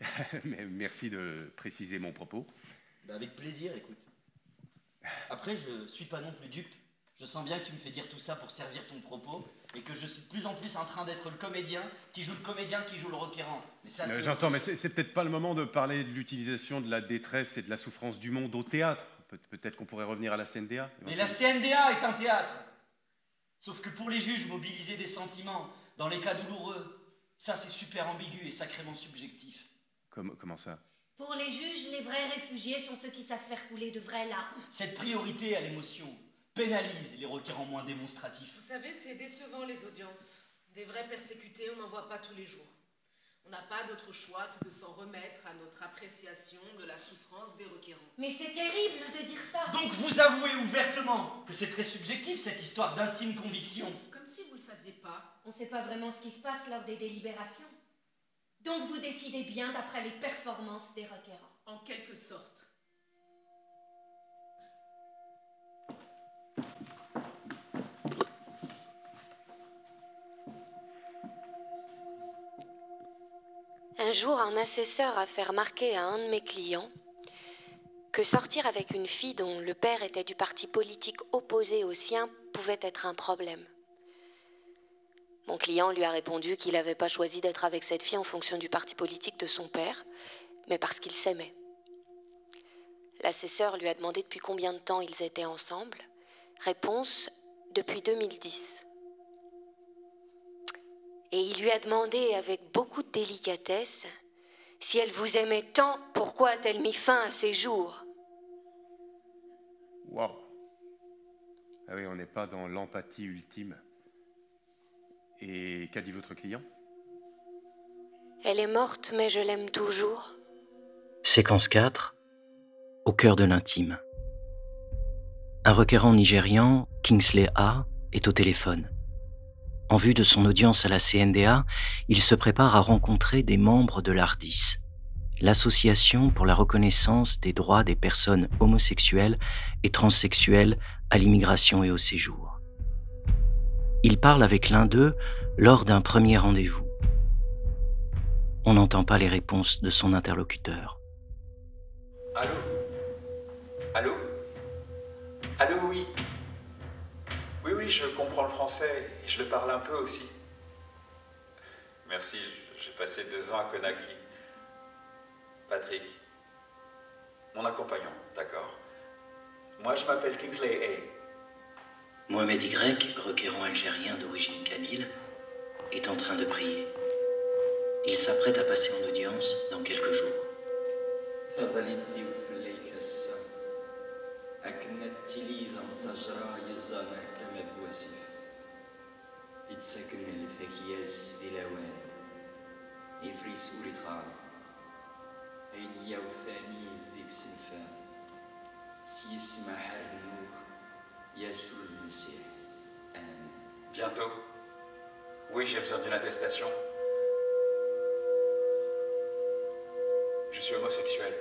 mais merci de préciser mon propos. Avec plaisir, écoute. Après, je suis pas non plus dupe. Je sens bien que tu me fais dire tout ça pour servir ton propos, et que je suis de plus en plus en train d'être le comédien qui joue le requérant. Mais ça, j'entends, mais c'est peut-être pas le moment de parler de l'utilisation de la détresse et de la souffrance du monde au théâtre. Peut-être qu'on pourrait revenir à la CNDA. Mais la CNDA est un théâtre. Sauf que pour les juges, mobiliser des sentiments dans les cas douloureux, ça c'est super ambigu et sacrément subjectif. Comment ça? Pour les juges, les vrais réfugiés sont ceux qui savent faire couler de vraies larmes. Cette priorité à l'émotion pénalise les requérants moins démonstratifs. Vous savez, c'est décevant les audiences. Des vrais persécutés, on n'en voit pas tous les jours. On n'a pas d'autre choix que de s'en remettre à notre appréciation de la souffrance des requérants. Mais c'est terrible de dire ça. Donc vous avouez ouvertement que c'est très subjectif cette histoire d'intime conviction. Comme si vous le saviez pas. On ne sait pas vraiment ce qui se passe lors des délibérations. Donc vous décidez bien d'après les performances des requérants. En quelque sorte. Un jour, un assesseur a fait remarquer à un de mes clients que sortir avec une fille dont le père était du parti politique opposé au sien pouvait être un problème. Mon client lui a répondu qu'il n'avait pas choisi d'être avec cette fille en fonction du parti politique de son père, mais parce qu'il s'aimait. L'assesseur lui a demandé depuis combien de temps ils étaient ensemble. Réponse, depuis 2010. Et il lui a demandé avec beaucoup de délicatesse Si elle vous aimait tant, pourquoi a-t-elle mis fin à ses jours? Waouh. Ah oui, on n'est pas dans l'empathie ultime. Et qu'a dit votre client? Elle est morte, mais je l'aime toujours. Séquence 4. Au cœur de l'intime. Un requérant nigérian, Kingsley A, est au téléphone. En vue de son audience à la CNDA, il se prépare à rencontrer des membres de l'ARDIS, l'Association pour la reconnaissance des droits des personnes homosexuelles et transsexuelles à l'immigration et au séjour. Il parle avec l'un d'eux lors d'un premier rendez-vous. On n'entend pas les réponses de son interlocuteur. Allô? Allô? Allô, oui. Oui, je comprends le français et je le parle un peu aussi. Merci, j'ai passé 2 ans à Conakry. Patrick. Mon accompagnant, d'accord. Moi, je m'appelle Kingsley A. Mohamed Y, requérant algérien d'origine kabyle, est en train de prier. Il s'apprête à passer en audience dans quelques jours. Bientôt. Oui, j'ai besoin d'une attestation. Je suis homosexuel.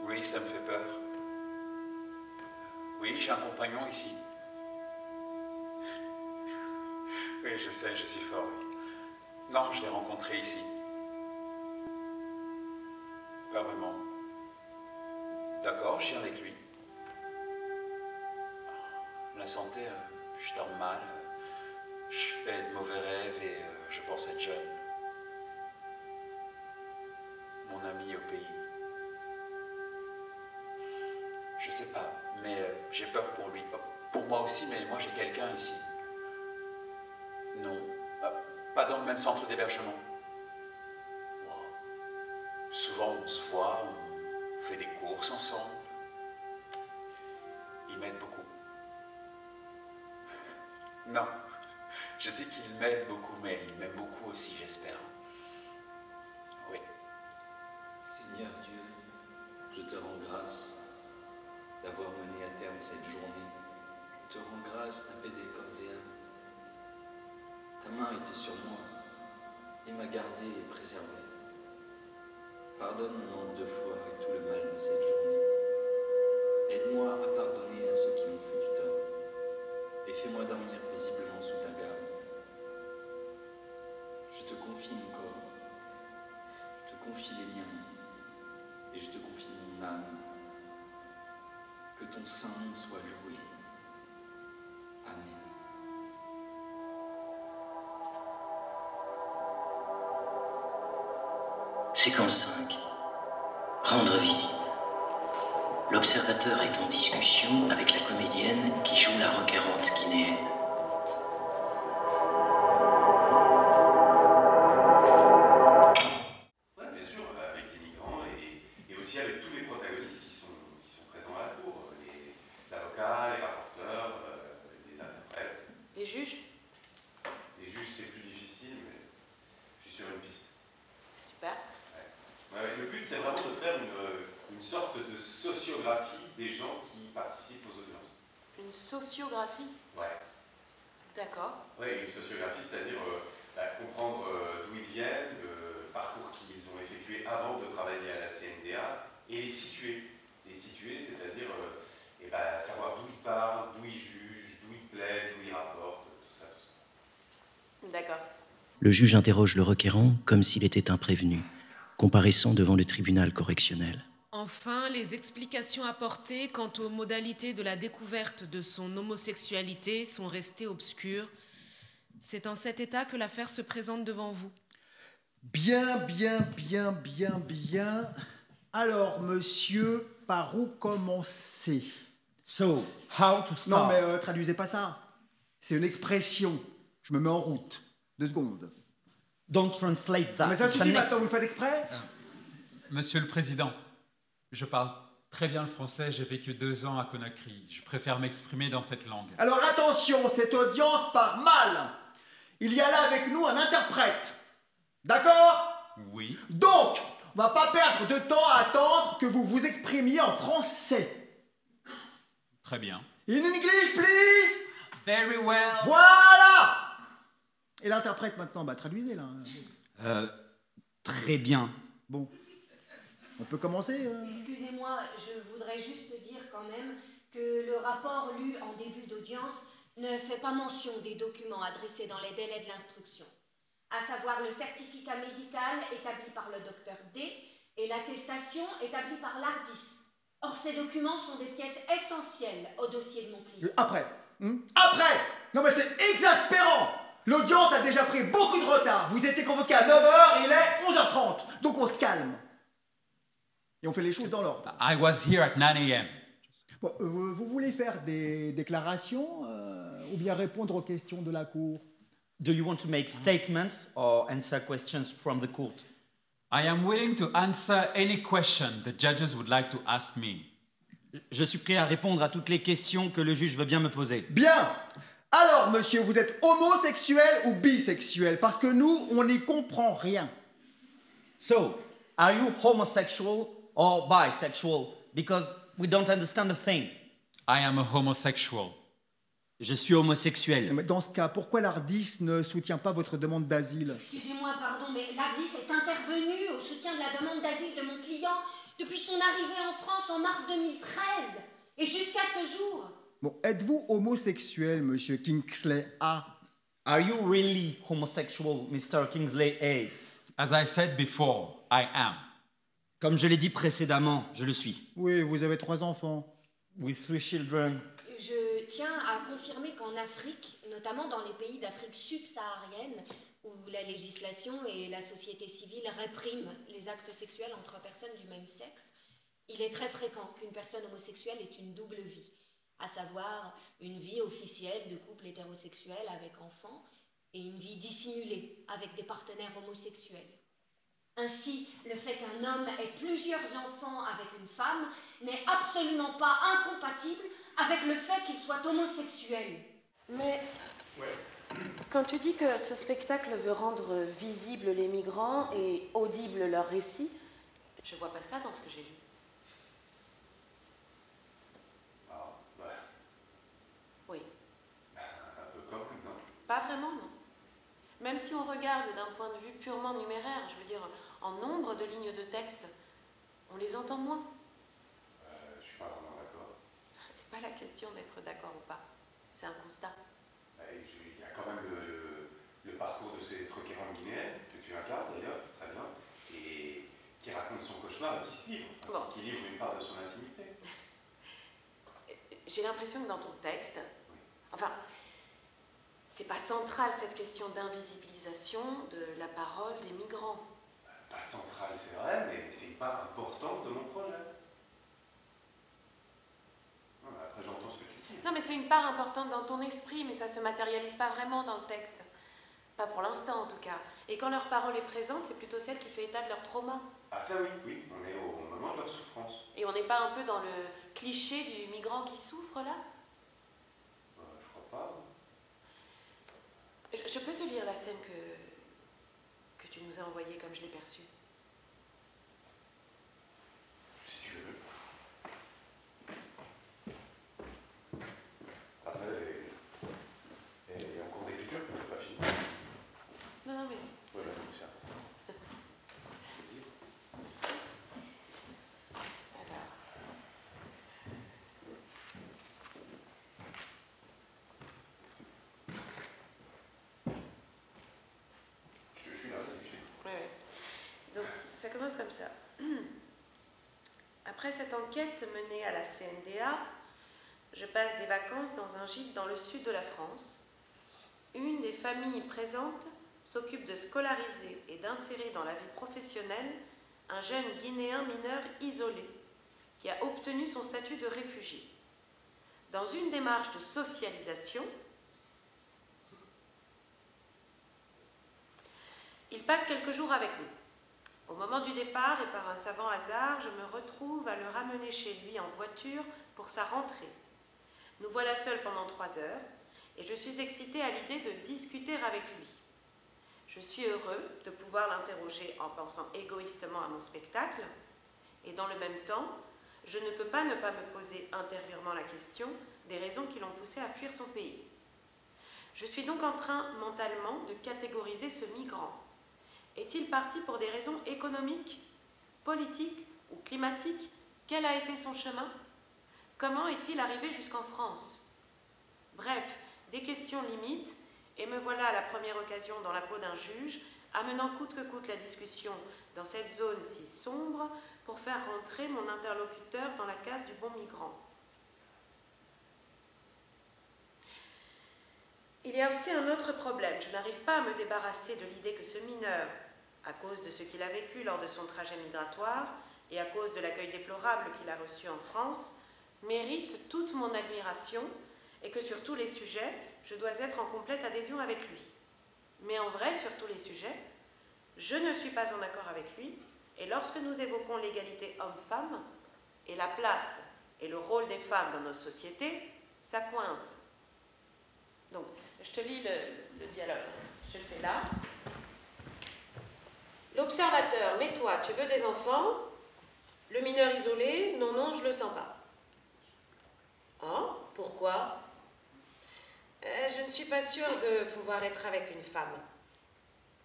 Oui, ça me fait peur. Oui, j'ai un compagnon ici. Oui, je sais, je suis fort, oui. Non, je l'ai rencontré ici. Pas vraiment. D'accord, je viens avec lui. La santé, je dors mal, je fais de mauvais rêves et je pense être jeune. Mon ami au pays. Je sais pas, mais j'ai peur pour lui. Pour moi aussi, mais moi j'ai quelqu'un ici. Non, pas dans le même centre d'hébergement. Wow. Souvent on se voit, on fait des courses ensemble. Il m'aide beaucoup. Non, je dis qu'il m'aide beaucoup, mais il m'aime beaucoup aussi, j'espère. Oui. Seigneur Dieu, je te rends grâce d'avoir mené à terme cette journée. Je te rends grâce d'apaiser corps et âme. Ta main était sur moi et m'a gardé et préservé. Pardonne mon nombre de fois et tout le mal de cette journée. Aide-moi à pardonner à ceux qui m'ont fait du tort et fais-moi dormir paisiblement sous ta garde. Je te confie mon corps, je te confie les miens et je te confie mon âme. Que ton saint nom soit loué. Amen. Séquence 5. Rendre visite. L'observateur est en discussion avec la comédienne qui joue la requérante guinéenne. Oui, bien sûr, avec des migrants et aussi avec tous les protagonistes qui sont présents à la cour. Les avocats, les rapporteurs, les interprètes. Les juges? Les juges, c'est plus difficile, mais je suis sur une piste. Super. Ouais, le but, c'est vraiment de faire une sorte de sociographie des gens qui participent aux audiences. Une sociographie? Ouais. D'accord. Oui, une sociographie, c'est-à-dire comprendre d'où ils viennent, le parcours qu'ils ont effectué avant de travailler à la CNDA, et les situer. Les situer, c'est-à-dire Le juge interroge le requérant comme s'il était un prévenu, comparaissant devant le tribunal correctionnel. Enfin, les explications apportées quant aux modalités de la découverte de son homosexualité sont restées obscures. C'est en cet état que l'affaire se présente devant vous. Bien. Alors, monsieur, par où commencer? So, how to start? Non, mais traduisez pas ça. C'est une expression. Je me mets en route. 2 secondes. Don't translate that. Mais ça suffit maintenant, vous le faites exprès? Monsieur le Président, je parle très bien le français, j'ai vécu 2 ans à Conakry. Je préfère m'exprimer dans cette langue. Alors attention, cette audience part mal. Il y a là avec nous un interprète. D'accord? Oui. Donc, on va pas perdre de temps à attendre que vous vous exprimiez en français. Très bien. In English, please. Very well. Voilà. Et l'interprète maintenant, bah traduisez là. Très bien. Bon. On peut commencer Excusez-moi, je voudrais juste dire quand même que le rapport lu en début d'audience ne fait pas mention des documents adressés dans les délais de l'instruction, à savoir le certificat médical établi par le docteur D et l'attestation établie par l'ARDIS. Or, ces documents sont des pièces essentielles au dossier de mon client. Après. Après. Non mais c'est exaspérant. L'audience a déjà pris beaucoup de retard. Vous étiez convoqué à 9h et il est 11h30. Donc on se calme. Et on fait les choses dans l'ordre. I was here at 9 a.m. Bon, vous voulez faire des déclarations ou bien répondre aux questions de la Cour? Do you want to make statements or answer questions from the court? I am willing to answer any question the judges would like to ask me. Je suis prêt à répondre à toutes les questions que le juge veut bien me poser. Bien. Alors, monsieur, vous êtes homosexuel ou bisexuel? Parce que nous, on n'y comprend rien. So, are you homosexual or bisexual? Because we don't understand a thing. I am a homosexual. Je suis homosexuel. Mais dans ce cas, pourquoi l'ARDIS ne soutient pas votre demande d'asile? Excusez-moi, pardon, mais l'ARDIS est intervenu au soutien de la demande d'asile de mon client depuis son arrivée en France en mars 2013 et jusqu'à ce jour. Bon, êtes-vous homosexuel, monsieur Kingsley A? Are you really homosexual, Mr. Kingsley A? As I said before, I am. Comme je l'ai dit précédemment, je le suis. Oui, vous avez 3 enfants. With 3 children. Je tiens à confirmer qu'en Afrique, notamment dans les pays d'Afrique subsaharienne, où la législation et la société civile répriment les actes sexuels entre personnes du même sexe, il est très fréquent qu'une personne homosexuelle ait une double vie, à savoir une vie officielle de couple hétérosexuel avec enfants et une vie dissimulée avec des partenaires homosexuels. Ainsi, le fait qu'un homme ait plusieurs enfants avec une femme n'est absolument pas incompatible avec le fait qu'il soit homosexuel. Mais quand tu dis que ce spectacle veut rendre visibles les migrants et audibles leurs récits, je vois pas ça dans ce que j'ai lu. Ah, ouais. Oui. Un peu quand même, non? Pas vraiment, non. Même si on regarde d'un point de vue purement numéraire, je veux dire en nombre de lignes de texte, on les entend moins. Je suis pas vraiment d'accord. C'est pas la question d'être d'accord ou pas, c'est un constat. Il y a quand même le parcours de cette requérante guinéenne, que tu incarnes d'ailleurs, très bien, et qui raconte son cauchemar et qui se livre, enfin, qui livre une part de son intimité. J'ai l'impression que dans ton texte, enfin, c'est pas central cette question d'invisibilisation de la parole des migrants. Pas central, c'est vrai, mais c'est une part importante de mon projet. Après, j'entends ce que tu dis. Non, mais c'est une part importante dans ton esprit, mais ça se matérialise pas vraiment dans le texte. Pas pour l'instant, en tout cas. Et quand leur parole est présente, c'est plutôt celle qui fait état de leur trauma. Ah ça oui, on est au moment de leur souffrance. Et on n'est pas un peu dans le cliché du migrant qui souffre, là? Je crois pas. Je peux te lire la scène que tu nous as envoyée comme je l'ai perçue. Si tu veux. Après, elle est en cours d'écriture, mais c'est pas fini. Non, mais... Voilà, c'est ça. commence comme ça. Après cette enquête menée à la CNDA, je passe des vacances dans un gîte dans le sud de la France. Une des familles présentes s'occupe de scolariser et d'insérer dans la vie professionnelle un jeune Guinéen mineur isolé qui a obtenu son statut de réfugié. Dans une démarche de socialisation, il passe quelques jours avec nous. Au moment du départ et par un savant hasard, je me retrouve à le ramener chez lui en voiture pour sa rentrée. Nous voilà seuls pendant 3 heures et je suis excitée à l'idée de discuter avec lui. Je suis heureux de pouvoir l'interroger en pensant égoïstement à mon spectacle et dans le même temps, je ne peux pas ne pas me poser intérieurement la question des raisons qui l'ont poussé à fuir son pays. Je suis donc en train mentalement de catégoriser ce migrant. Est-il parti pour des raisons économiques, politiques ou climatiques? Quel a été son chemin? Comment est-il arrivé jusqu'en France? Bref, des questions limites, et me voilà à la première occasion dans la peau d'un juge, amenant coûte que coûte la discussion dans cette zone si sombre pour faire rentrer mon interlocuteur dans la case du bon migrant. Il y a aussi un autre problème. Je n'arrive pas à me débarrasser de l'idée que ce mineur, à cause de ce qu'il a vécu lors de son trajet migratoire et à cause de l'accueil déplorable qu'il a reçu en France, mérite toute mon admiration et que sur tous les sujets, je dois être en complète adhésion avec lui. Mais en vrai, sur tous les sujets, je ne suis pas en accord avec lui et lorsque nous évoquons l'égalité homme-femme et la place et le rôle des femmes dans nos sociétés, ça coince. Donc, je te lis le dialogue. Je le fais là. L'observateur, mais toi, tu veux des enfants? Le mineur isolé, non, non, je le sens pas. Oh, pourquoi? Je ne suis pas sûre de pouvoir être avec une femme.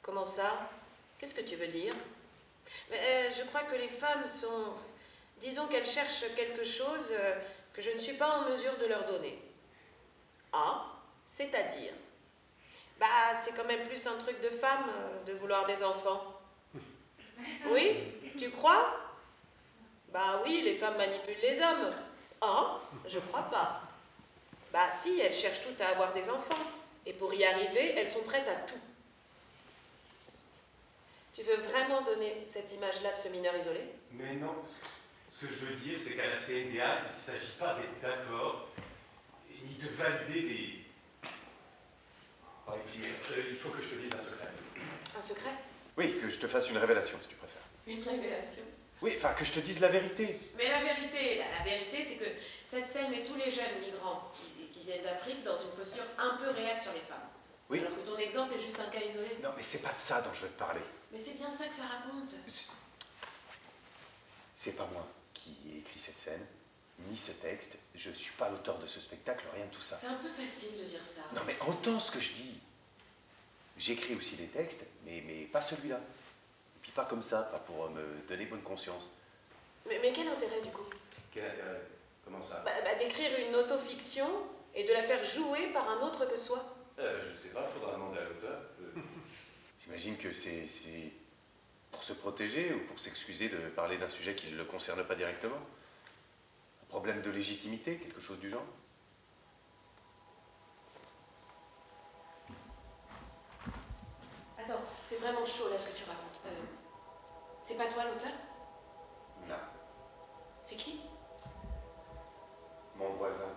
Comment ça? Qu'est-ce que tu veux dire? Je crois que les femmes sont... Disons qu'elles cherchent quelque chose que je ne suis pas en mesure de leur donner. Ah, c'est-à-dire? Bah, c'est quand même plus un truc de femme de vouloir des enfants. Oui? Tu crois? Bah oui, les femmes manipulent les hommes. Ah, je crois pas. Bah si, elles cherchent toutes à avoir des enfants. Et pour y arriver, elles sont prêtes à tout. Tu veux vraiment donner cette image-là de ce mineur isolé? Mais non, ce que je veux dire, c'est qu'à la CNDA, il ne s'agit pas d'être d'accord, ni de valider des... Oh, et puis, il faut que je te dise un secret. Un secret? Oui, que je te fasse une révélation, si tu préfères. Une révélation? Oui, enfin, que je te dise la vérité. Mais la vérité, c'est que cette scène met tous les jeunes migrants qui viennent d'Afrique dans une posture un peu réacte sur les femmes. Oui. Alors que ton exemple est juste un cas isolé. Non, mais c'est pas de ça dont je veux te parler. Mais c'est bien ça que ça raconte. C'est pas moi qui ai écrit cette scène, ni ce texte. Je suis pas l'auteur de ce spectacle, rien de tout ça. C'est un peu facile de dire ça. Non, mais entends ce que je dis. J'écris aussi les textes, mais pas celui-là. Et puis pas comme ça, pas pour me donner bonne conscience. Mais quel intérêt, du coup? Quel intérêt? Comment ça? D'écrire une autofiction et de la faire jouer par un autre que soi. Je sais pas, faudra demander à l'auteur. J'imagine que c'est pour se protéger ou pour s'excuser de parler d'un sujet qui ne le concerne pas directement. Un problème de légitimité, quelque chose du genre. Attends, c'est vraiment chaud là ce que tu racontes. C'est pas toi l'auteur? Non. C'est qui? Mon voisin.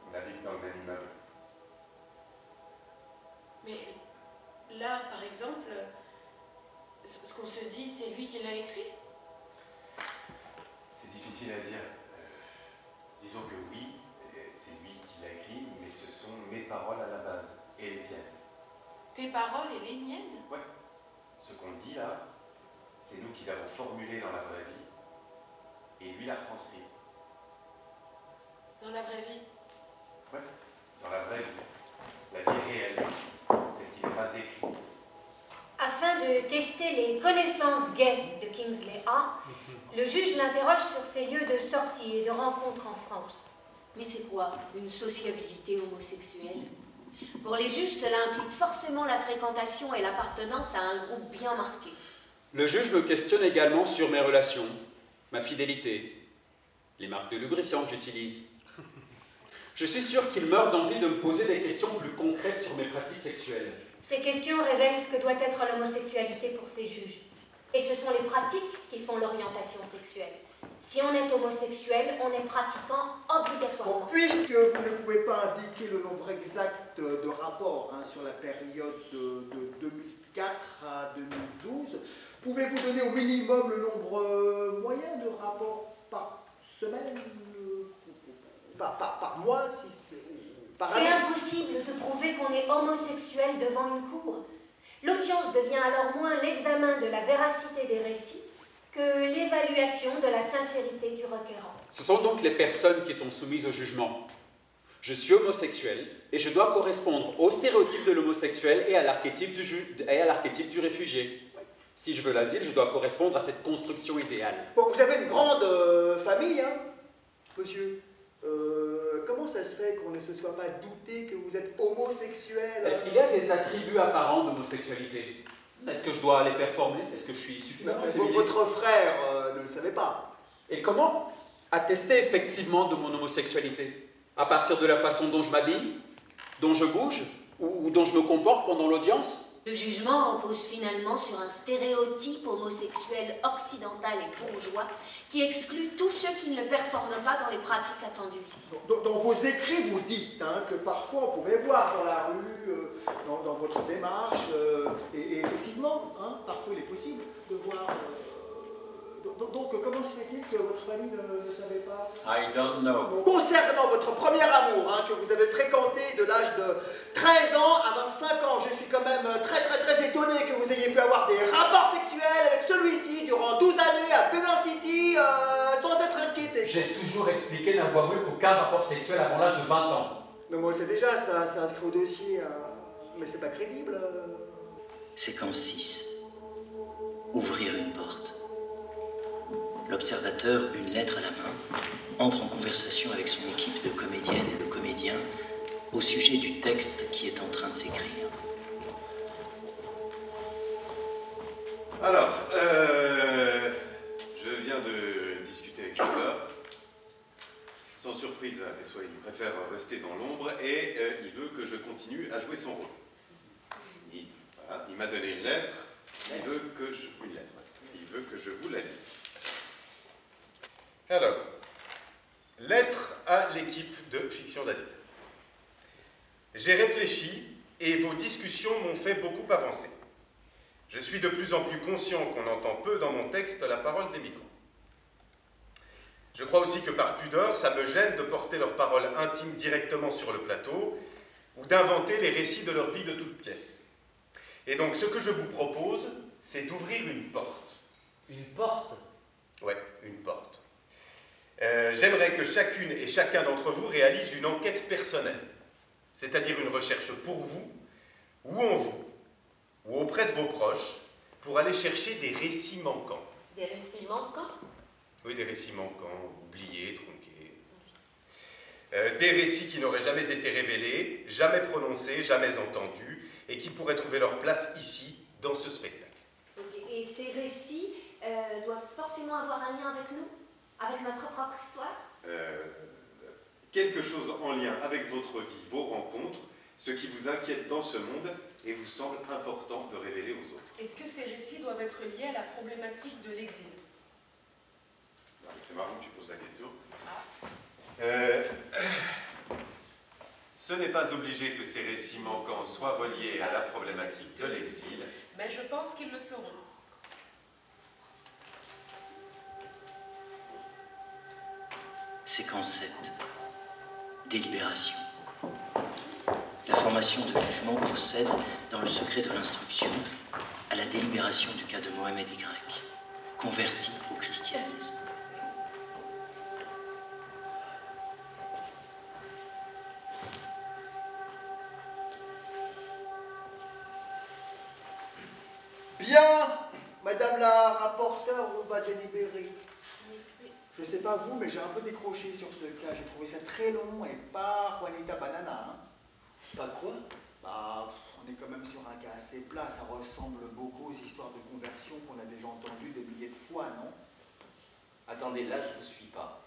On habite dans le même immeuble. Mais là, par exemple, ce qu'on se dit, c'est lui qui l'a écrit? C'est difficile à dire. Disons que oui, c'est lui qui l'a écrit, mais ce sont mes paroles à la base, et les tiennes. Tes paroles et les miennes? Ouais. Ce qu'on dit là, c'est nous qui l'avons formulé dans la vraie vie, et lui l'a retranscrit. Dans la vraie vie? Ouais, dans la vraie vie. La vie réelle, celle qui n'est pas écrite. Afin de tester les connaissances gays de Kingsley A, le juge l'interroge sur ses lieux de sortie et de rencontre en France. Mais c'est quoi une sociabilité homosexuelle? Pour les juges, cela implique forcément la fréquentation et l'appartenance à un groupe bien marqué. Le juge me questionne également sur mes relations, ma fidélité, les marques de lubrifiant que j'utilise. Je suis sûr qu'il meurt d'envie de me poser des questions plus concrètes sur mes pratiques sexuelles. Ces questions révèlent ce que doit être l'homosexualité pour ces juges. Et ce sont les pratiques qui font l'orientation sexuelle. Si on est homosexuel, on est pratiquant obligatoirement. Bon, puisque vous ne pouvez pas indiquer le nombre exact de rapports sur la période de 2004 à 2012, pouvez-vous donner au minimum le nombre moyen de rapports par semaine, par mois, si c'est... C'est impossible de prouver qu'on est homosexuel devant une cour. L'audience devient alors moins l'examen de la véracité des récits que l'évaluation de la sincérité du requérant. Ce sont donc les personnes qui sont soumises au jugement. Je suis homosexuel et je dois correspondre au stéréotype de l'homosexuel et à l'archétype du réfugié. Si je veux l'asile, je dois correspondre à cette construction idéale. Bon, vous avez une grande famille, hein, monsieur. Comment ça se fait qu'on ne se soit pas douté que vous êtes homosexuel? Est-ce qu'il y a des attributs apparents d'homosexualité? Est-ce que je dois les performer? Est-ce que je suis suffisamment féminin? Votre frère ne le savait pas. Et comment attester effectivement de mon homosexualité? À partir de la façon dont je m'habille, dont je bouge, ou dont je me comporte pendant l'audience? Le jugement repose finalement sur un stéréotype homosexuel occidental et bourgeois qui exclut tous ceux qui ne le performent pas dans les pratiques attendues ici. Dans vos écrits, vous dites que parfois on pouvait voir dans la rue, dans votre démarche, et effectivement, parfois il est possible de voir... Donc, comment se fait-il que votre famille ne savait pas? I don't know. Concernant votre premier amour, que vous avez fréquenté de l'âge de 13 ans à 25 ans, je suis quand même très étonné que vous ayez pu avoir des rapports sexuels avec celui-ci durant 12 années à Benin City, sans être inquiété. J'ai toujours expliqué n'avoir eu aucun rapport sexuel avant l'âge de 20 ans. Non, moi, c'est déjà, ça inscrit au dossier, mais c'est pas crédible. Séquence 6. Ouvrir une porte. L'observateur, une lettre à la main, entre en conversation avec son équipe de comédiennes et de comédiens au sujet du texte qui est en train de s'écrire. Alors, je viens de discuter avec l'auteur. Sans surprise à tes souhaits, il préfère rester dans l'ombre et il veut que je continue à jouer son rôle. Il m'a donné une lettre, il veut que je vous la lise. Alors, lettre à l'équipe de Fiction d'Asile. J'ai réfléchi et vos discussions m'ont fait beaucoup avancer. Je suis de plus en plus conscient qu'on entend peu dans mon texte la parole des migrants. Je crois aussi que par pudeur, ça me gêne de porter leurs paroles intimes directement sur le plateau ou d'inventer les récits de leur vie de toutes pièces. Et donc, ce que je vous propose, c'est d'ouvrir une porte. Une porte? Ouais, une porte. J'aimerais que chacune et chacun d'entre vous réalise une enquête personnelle, c'est-à-dire une recherche pour vous, ou en vous, ou auprès de vos proches, pour aller chercher des récits manquants. Des récits manquants? Oui, des récits manquants, oubliés, tronqués. Des récits qui n'auraient jamais été révélés, jamais prononcés, jamais entendus, et qui pourraient trouver leur place ici, dans ce spectacle. Okay. Et ces récits doivent forcément avoir un lien avec nous? Avec notre propre histoire? Quelque chose en lien avec votre vie, vos rencontres, ce qui vous inquiète dans ce monde et vous semble important de révéler aux autres. Est-ce que ces récits doivent être liés à la problématique de l'exil? C'est marrant que tu poses la question. Ce n'est pas obligé que ces récits manquants soient reliés à la problématique de l'exil. Mais je pense qu'ils le seront. Séquence 7. Délibération. La formation de jugement procède, dans le secret de l'instruction, à la délibération du cas de Mohamed Y, converti au christianisme. Bien, Madame la rapporteure, on va délibérer. Je sais pas vous, mais j'ai un peu décroché sur ce cas. J'ai trouvé ça très long et pas Juanita Banana. Pas quoi? Bah, on est quand même sur un cas assez plat. Ça ressemble beaucoup aux histoires de conversion qu'on a déjà entendues des milliers de fois, non? Attendez, là, je vous suis pas.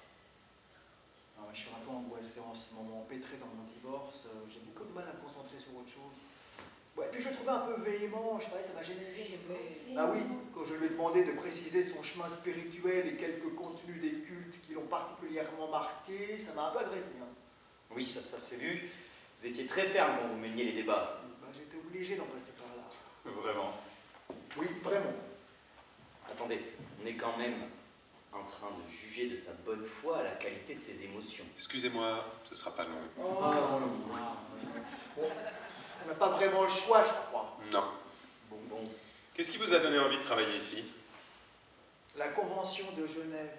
Non, je suis un peu angoissé en ce moment, empêtré dans mon divorce. J'ai beaucoup de mal à me concentrer sur autre chose. Ouais, puis je le trouvais un peu véhément, je sais pas, ça m'a gêné. Ah oui, quand je lui ai demandé de préciser son chemin spirituel et quelques contenus des cultes qui l'ont particulièrement marqué, ça m'a un peu agressé. Hein. Oui, ça s'est vu. Vous étiez très ferme quand vous meniez les débats. Ben, j'étais obligé d'en passer par là. Vraiment? Oui, vraiment. Attendez, on est quand même en train de juger de sa bonne foi à la qualité de ses émotions. Excusez-moi, ce sera pas long. Oh, bon, on n'a pas vraiment le choix, je crois. Non. Bon. Qu'est-ce qui vous a donné envie de travailler ici? La Convention de Genève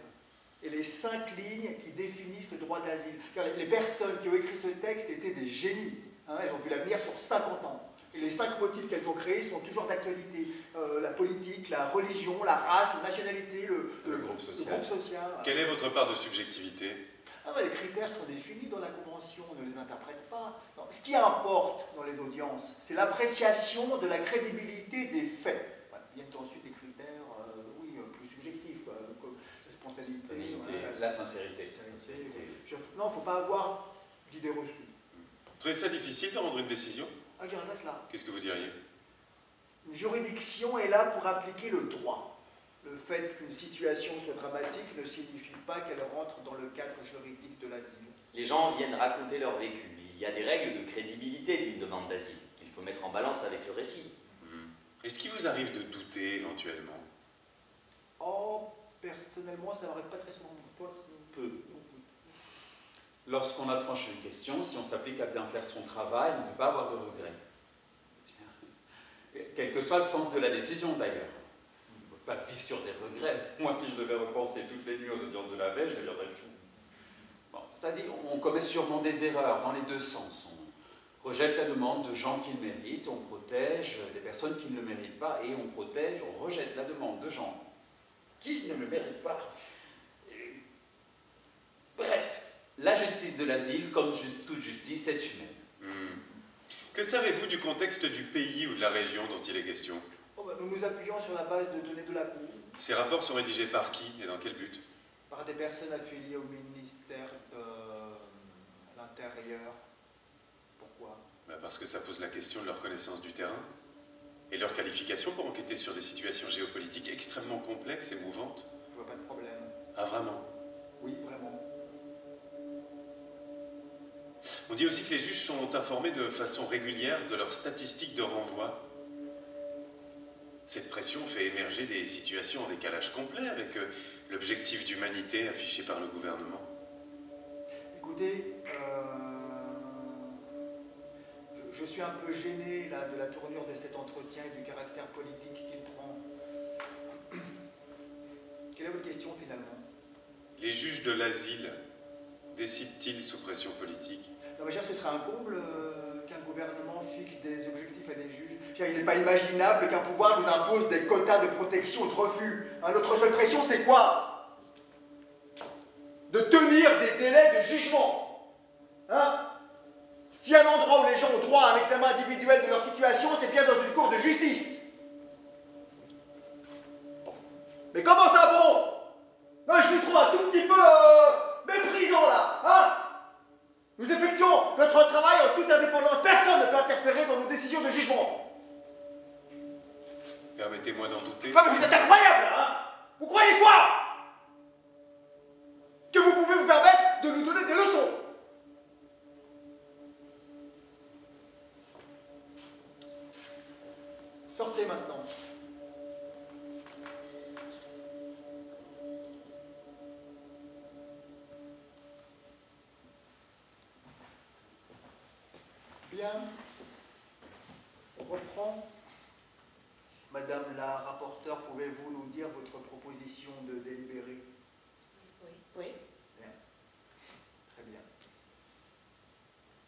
et les 5 lignes qui définissent le droit d'asile. Car les personnes qui ont écrit ce texte étaient des génies. Hein, elles ont vu l'avenir sur 50 ans. Et les 5 motifs qu'elles ont créés sont toujours d'actualité. La politique, la religion, la race, la nationalité, le groupe social. Le groupe social. Quelle est votre part de subjectivité? Les critères sont définis dans la Convention, on ne les interprète pas. Non, ce qui importe dans les audiences, c'est l'appréciation de la crédibilité des faits. Voilà, viennent ensuite des critères plus subjectifs, comme spontanéité, la sincérité. Non, il ne faut pas avoir d'idées reçues. Vous trouvez ça difficile de rendre une décision? Ah, je dirais pas cela. Qu'est-ce que vous diriez? Une juridiction est là pour appliquer le droit. Le fait qu'une situation soit dramatique ne signifie pas qu'elle rentre dans le cadre juridique de l'asile. Les gens viennent raconter leur vécu. Il y a des règles de crédibilité d'une demande d'asile qu'il faut mettre en balance avec le récit. Est-ce qu'il vous arrive de douter éventuellement? Oh, personnellement, ça n'arrive pas très souvent. Toi, peu. Lorsqu'on a tranché une question, si on s'applique à bien faire son travail, on ne peut pas avoir de regrets. Quel que soit le sens de la décision, d'ailleurs. On ne peut pas vivre sur des regrets. Moi, si je devais repenser toutes les nuits aux audiences de la veille, je deviendrais fou. Bon, c'est-à-dire, on commet sûrement des erreurs dans les deux sens. On rejette la demande de gens qui le méritent, on protège des personnes qui ne le méritent pas, et on rejette la demande de gens qui ne le méritent pas. Bref, la justice de l'asile, comme toute justice, est humaine. Que savez-vous du contexte du pays ou de la région dont il est question? Nous nous appuyons sur la base de données de la Cour. Ces rapports sont rédigés par qui et dans quel but? Par des personnes affiliées au ministère de l'Intérieur. Pourquoi? Parce que ça pose la question de leur connaissance du terrain et leur qualification pour enquêter sur des situations géopolitiques extrêmement complexes et mouvantes. Je vois pas de problème. Ah, vraiment? Oui, vraiment. On dit aussi que les juges sont informés de façon régulière de leurs statistiques de renvoi. Cette pression fait émerger des situations en décalage complet avec l'objectif d'humanité affiché par le gouvernement. Écoutez, je suis un peu gêné là, de la tournure de cet entretien et du caractère politique qu'il prend. Quelle est votre question finalement? Les juges de l'asile décident-ils sous pression politique? Non mais cher, ce serait un comble qu'un gouvernement fixe des objectifs à des juges. Il n'est pas imaginable qu'un pouvoir nous impose des quotas de protection ou de refus. Notre seule pression, c'est quoi? De tenir des délais de jugement. Hein? Si un endroit où les gens ont droit à un examen individuel de leur situation, c'est bien dans une cour de justice. Mais comment ça, bon? Non, je vous trouve un tout petit peu méprisant, là. Hein? Nous effectuons notre travail en toute indépendance. Personne ne peut interférer dans nos décisions de jugement. Permettez-moi d'en douter. Non, mais vous êtes incroyable, hein? Vous croyez quoi? Que vous pouvez vous permettre de nous donner des leçons? Sortez maintenant. Bien. On reprend. Madame la rapporteure, pouvez-vous nous dire votre proposition de délibéré? Oui. Bien. Très bien.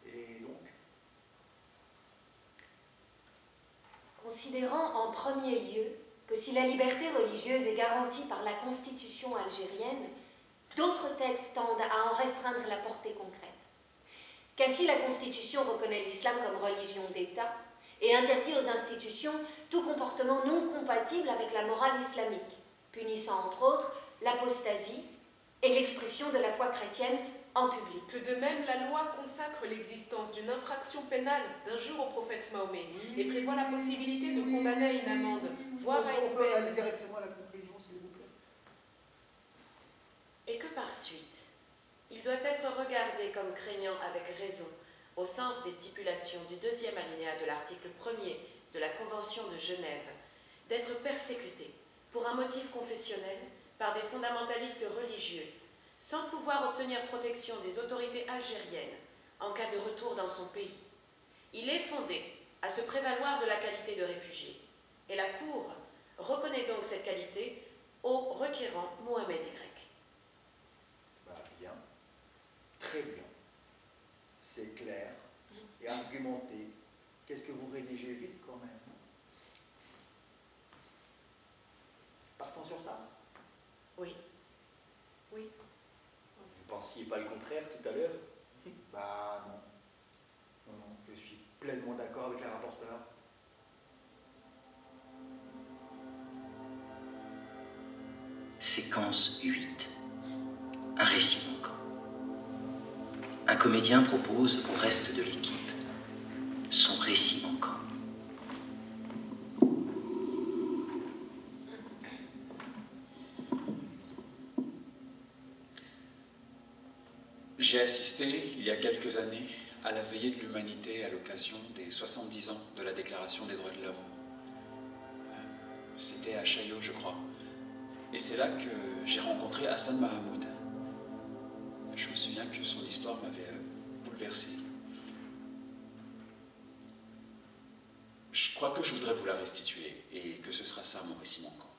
Et donc? Considérant en premier lieu que si la liberté religieuse est garantie par la Constitution algérienne, d'autres textes tendent à en restreindre la portée concrète. Qu'ainsi la Constitution reconnaît l'islam comme religion d'État, et interdit aux institutions tout comportement non compatible avec la morale islamique, punissant entre autres l'apostasie et l'expression de la foi chrétienne en public. Que de même, la loi consacre l'existence d'une infraction pénale d'injure au prophète Mahomet et prévoit la possibilité de condamner à une amende, voire à une On peut aller peine. directement à la conclusion, s'il vous plaît. Et que par suite, il doit être regardé comme craignant avec raison, au sens des stipulations du 2e alinéa de l'article 1er de la Convention de Genève, d'être persécuté pour un motif confessionnel par des fondamentalistes religieux, sans pouvoir obtenir protection des autorités algériennes en cas de retour dans son pays. Il est fondé à se prévaloir de la qualité de réfugié, et la Cour reconnaît donc cette qualité au requérant Mohamed Y. Bien, très bien. C'est clair et argumenté. Qu'est-ce que vous rédigez vite quand même? Partons sur ça. Oui. Oui. Vous pensiez pas le contraire tout à l'heure? Bah non. Non, non, je suis pleinement d'accord avec la rapporteure. Séquence 8. Un récit manquant. Un comédien propose au reste de l'équipe son récit manquant. J'ai assisté, il y a quelques années, à la veillée de l'humanité à l'occasion des 70 ans de la Déclaration des droits de l'homme. C'était à Chaillot, je crois. Et c'est là que j'ai rencontré Hassan Mahamoud. Je me souviens que son histoire m'avait bouleversé. Je crois que je voudrais vous la restituer et que ce sera ça mon récit manquant.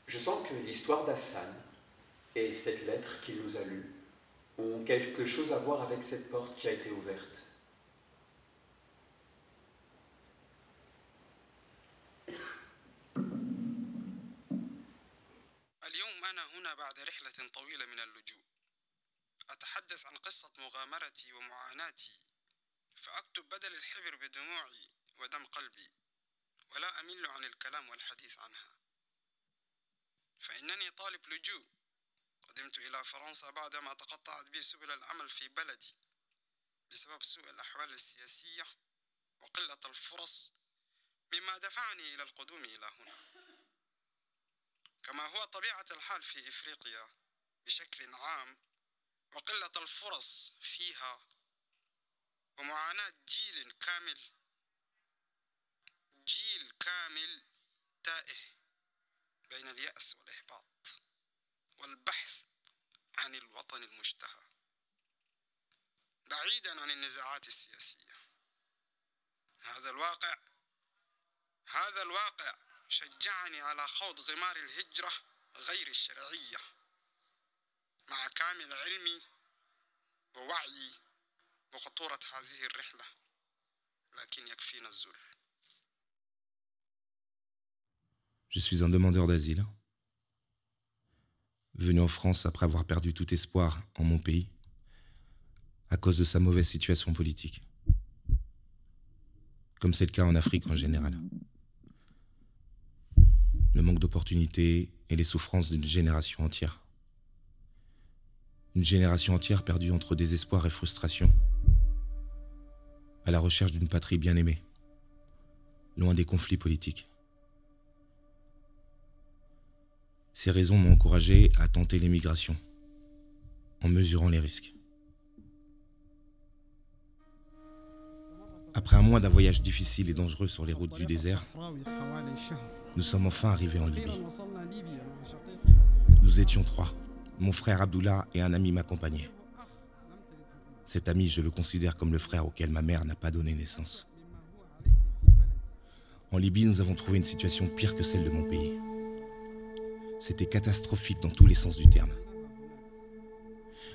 Je sens que l'histoire d'Hassan et cette lettre qu'il nous a lue ont quelque chose à voir avec cette porte qui a été ouverte. اليوم أنا هنا بعد رحلة طويلة من اللجوء أتحدث عن قصة مغامرتي ومعاناتي فأكتب بدل الحبر بدموعي ودم قلبي ولا أمل عن الكلام والحديث عنها فإنني طالب لجوء قدمت إلى فرنسا بعدما تقطعت بي سبل العمل في بلدي بسبب سوء الأحوال السياسية وقلة الفرص مما دفعني إلى القدوم إلى هنا كما هو طبيعة الحال في إفريقيا بشكل عام وقلة الفرص فيها ومعاناة جيل كامل تائه بين اليأس والإحباط والبحث عن الوطن المشتهى بعيدا عن النزاعات السياسية هذا الواقع شجعني على خوض غمار الهجرة غير الشرعية مع كامل علمي ووعي بخطورة هذه الرحلة لكن يكفينا الذل. Je suis un demandeur d'asile, venu en France après avoir perdu tout espoir en mon pays, à cause de sa mauvaise situation politique, comme c'est le cas en Afrique en général. Le manque d'opportunités et les souffrances d'une génération entière. Une génération entière perdue entre désespoir et frustration, à la recherche d'une patrie bien aimée, loin des conflits politiques. Ces raisons m'ont encouragé à tenter l'émigration, en mesurant les risques. Après un mois d'un voyage difficile et dangereux sur les routes du désert, nous sommes enfin arrivés en Libye. Nous étions 3. Mon frère Abdullah et un ami m'accompagnaient. Cet ami, je le considère comme le frère auquel ma mère n'a pas donné naissance. En Libye, nous avons trouvé une situation pire que celle de mon pays. C'était catastrophique dans tous les sens du terme.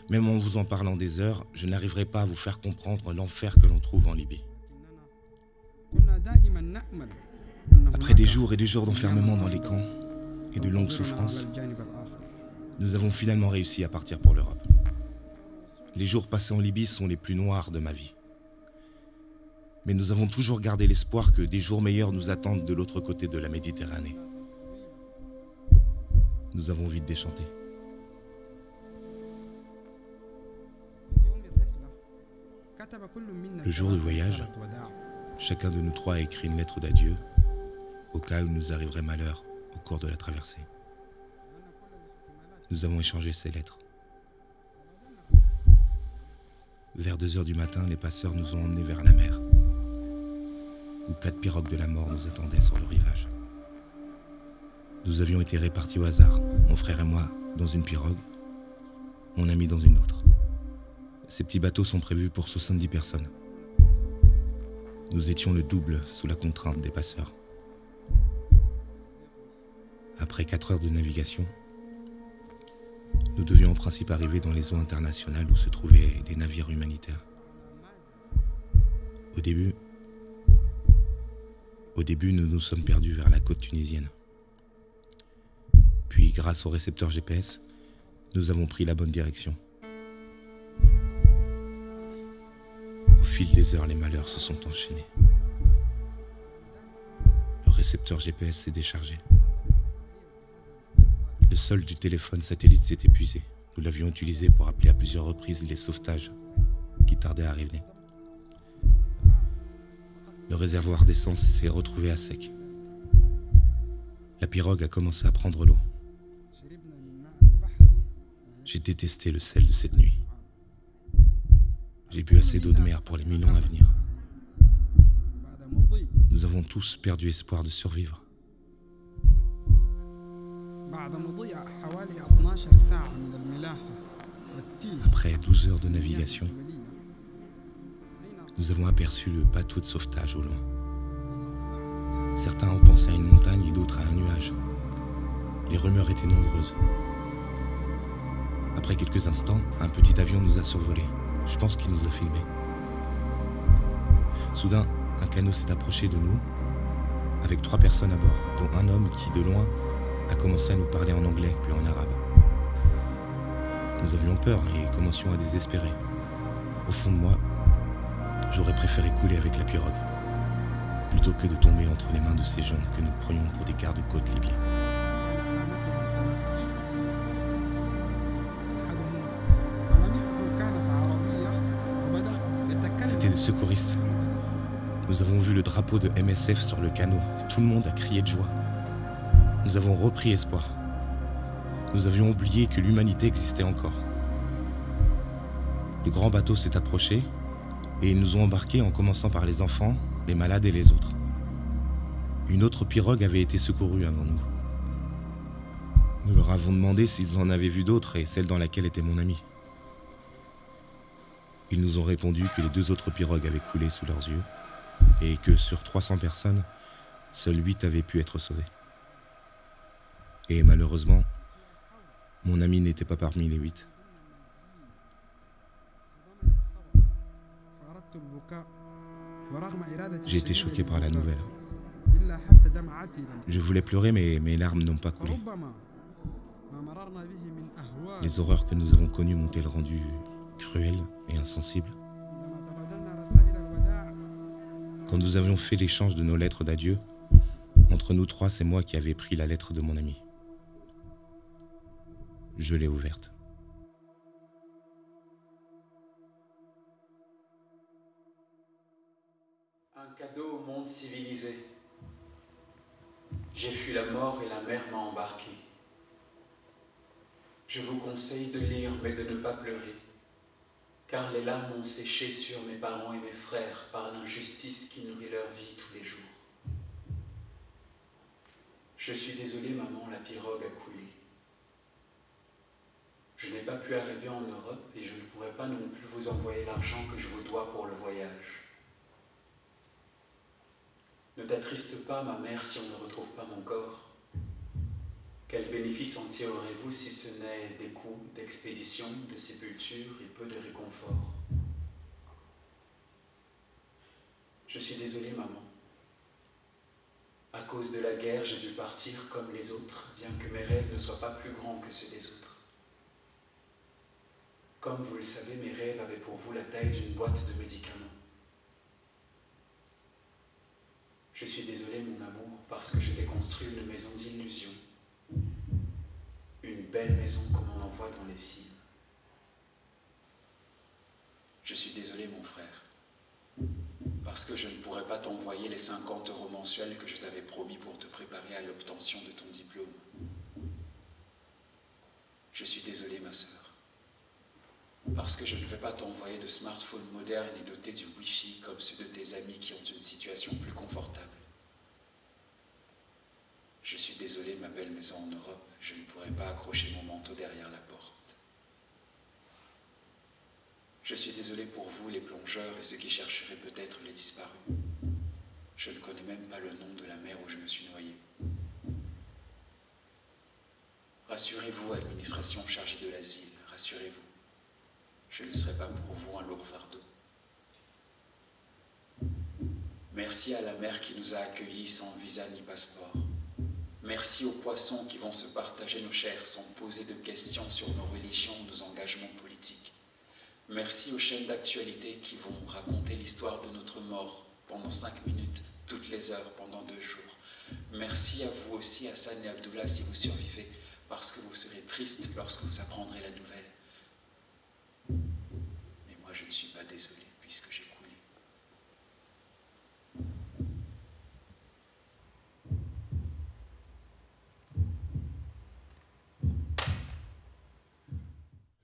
Même en vous en parlant des heures, je n'arriverai pas à vous faire comprendre l'enfer que l'on trouve en Libye. Après des jours et des jours d'enfermement dans les camps et de longues souffrances, nous avons finalement réussi à partir pour l'Europe. Les jours passés en Libye sont les plus noirs de ma vie. Mais nous avons toujours gardé l'espoir que des jours meilleurs nous attendent de l'autre côté de la Méditerranée. Nous avons vite déchanté. Le jour du voyage, chacun de nous trois a écrit une lettre d'adieu au cas où il nous arriverait malheur au cours de la traversée. Nous avons échangé ces lettres. Vers 2 heures du matin, les passeurs nous ont emmenés vers la mer, où 4 pirogues de la mort nous attendaient sur le rivage. Nous avions été répartis au hasard, mon frère et moi dans une pirogue, mon ami dans une autre. Ces petits bateaux sont prévus pour 70 personnes. Nous étions le double sous la contrainte des passeurs. Après 4 heures de navigation, nous devions en principe arriver dans les eaux internationales où se trouvaient des navires humanitaires. Au début, nous nous sommes perdus vers la côte tunisienne. Puis, grâce au récepteur GPS, nous avons pris la bonne direction. Au fil des heures, les malheurs se sont enchaînés. Le récepteur GPS s'est déchargé. Le solde du téléphone satellite s'est épuisé. Nous l'avions utilisé pour appeler à plusieurs reprises les sauvetages qui tardaient à arriver. Le réservoir d'essence s'est retrouvé à sec. La pirogue a commencé à prendre l'eau. J'ai détesté le sel de cette nuit. J'ai bu assez d'eau de mer pour les millions à venir. Nous avons tous perdu espoir de survivre. Après 12 heures de navigation, nous avons aperçu le bateau de sauvetage au loin. Certains ont pensé à une montagne et d'autres à un nuage. Les rumeurs étaient nombreuses. Après quelques instants, un petit avion nous a survolés. Je pense qu'il nous a filmés. Soudain, un canot s'est approché de nous, avec 3 personnes à bord, dont un homme qui, de loin, a commencé à nous parler en anglais, puis en arabe. Nous avions peur et commencions à désespérer. Au fond de moi, j'aurais préféré couler avec la pirogue, plutôt que de tomber entre les mains de ces gens que nous prenions pour des gardes-côtes libyens. C'était des secouristes. Nous avons vu le drapeau de MSF sur le canot. Tout le monde a crié de joie. Nous avons repris espoir. Nous avions oublié que l'humanité existait encore. Le grand bateau s'est approché et ils nous ont embarqués en commençant par les enfants, les malades et les autres. Une autre pirogue avait été secourue avant nous. Nous leur avons demandé s'ils en avaient vu d'autres et celle dans laquelle était mon ami. Ils nous ont répondu que les 2 autres pirogues avaient coulé sous leurs yeux et que sur 300 personnes, seules 8 avaient pu être sauvées. Et malheureusement, mon ami n'était pas parmi les 8. J'ai été choqué par la nouvelle. Je voulais pleurer, mais mes larmes n'ont pas coulé. Les horreurs que nous avons connues m'ont-elles rendu cruel et insensible. Quand nous avions fait l'échange de nos lettres d'adieu, entre nous 3, c'est moi qui avais pris la lettre de mon ami. Je l'ai ouverte. Un cadeau au monde civilisé. J'ai fui la mort et la mer m'a embarqué. Je vous conseille de lire mais de ne pas pleurer. Car les larmes ont séché sur mes parents et mes frères par l'injustice qui nourrit leur vie tous les jours. Je suis désolé, maman, la pirogue a coulé. Je n'ai pas pu arriver en Europe et je ne pourrai pas non plus vous envoyer l'argent que je vous dois pour le voyage. Ne t'attriste pas, ma mère, si on ne retrouve pas mon corps. Quel bénéfice en tirerez-vous si ce n'est des coûts d'expédition, de sépulture et peu de réconfort? Je suis désolé, maman. À cause de la guerre, j'ai dû partir comme les autres, bien que mes rêves ne soient pas plus grands que ceux des autres. Comme vous le savez, mes rêves avaient pour vous la taille d'une boîte de médicaments. Je suis désolé, mon amour, parce que je t'ai construit une maison d'illusion. Une belle maison comme on en voit dans les films. Je suis désolé, mon frère, parce que je ne pourrais pas t'envoyer les 50 € mensuels que je t'avais promis pour te préparer à l'obtention de ton diplôme. Je suis désolé, ma sœur, parce que je ne vais pas t'envoyer de smartphone moderne et doté du Wi-Fi comme ceux de tes amis qui ont une situation plus confortable. Je suis désolé, ma belle maison en Europe, je ne pourrai pas accrocher mon manteau derrière la porte. Je suis désolé pour vous, les plongeurs, et ceux qui chercheraient peut-être les disparus. Je ne connais même pas le nom de la mer où je me suis noyé. Rassurez-vous, administration chargée de l'asile, rassurez-vous. Je ne serai pas pour vous un lourd fardeau. Merci à la mer qui nous a accueillis sans visa ni passeport. Merci aux poissons qui vont se partager nos chairs sans poser de questions sur nos religions ou nos engagements politiques. Merci aux chaînes d'actualité qui vont raconter l'histoire de notre mort pendant 5 minutes, toutes les heures, pendant 2 jours. Merci à vous aussi, Hassan et Abdullah, si vous survivez, parce que vous serez tristes lorsque vous apprendrez la nouvelle. Mais moi, je ne suis pas désolé, puisque j'ai coulé.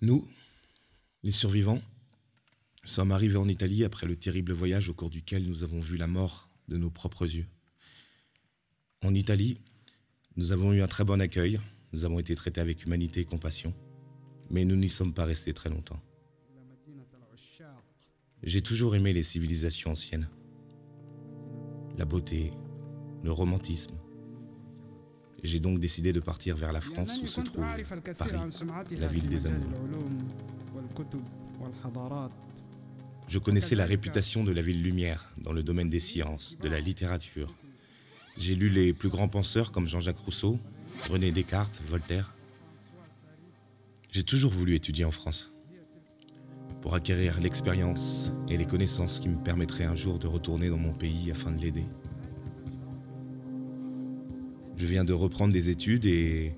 Nous, les survivants, sommes arrivés en Italie après le terrible voyage au cours duquel nous avons vu la mort de nos propres yeux. En Italie, nous avons eu un très bon accueil, nous avons été traités avec humanité et compassion, mais nous n'y sommes pas restés très longtemps. J'ai toujours aimé les civilisations anciennes, la beauté, le romantisme. J'ai donc décidé de partir vers la France où se trouve Paris, la ville des amoureux. Je connaissais la réputation de la ville lumière dans le domaine des sciences, de la littérature. J'ai lu les plus grands penseurs comme Jean-Jacques Rousseau, René Descartes, Voltaire. J'ai toujours voulu étudier en France pour acquérir l'expérience et les connaissances qui me permettraient un jour de retourner dans mon pays afin de l'aider. Je viens de reprendre des études et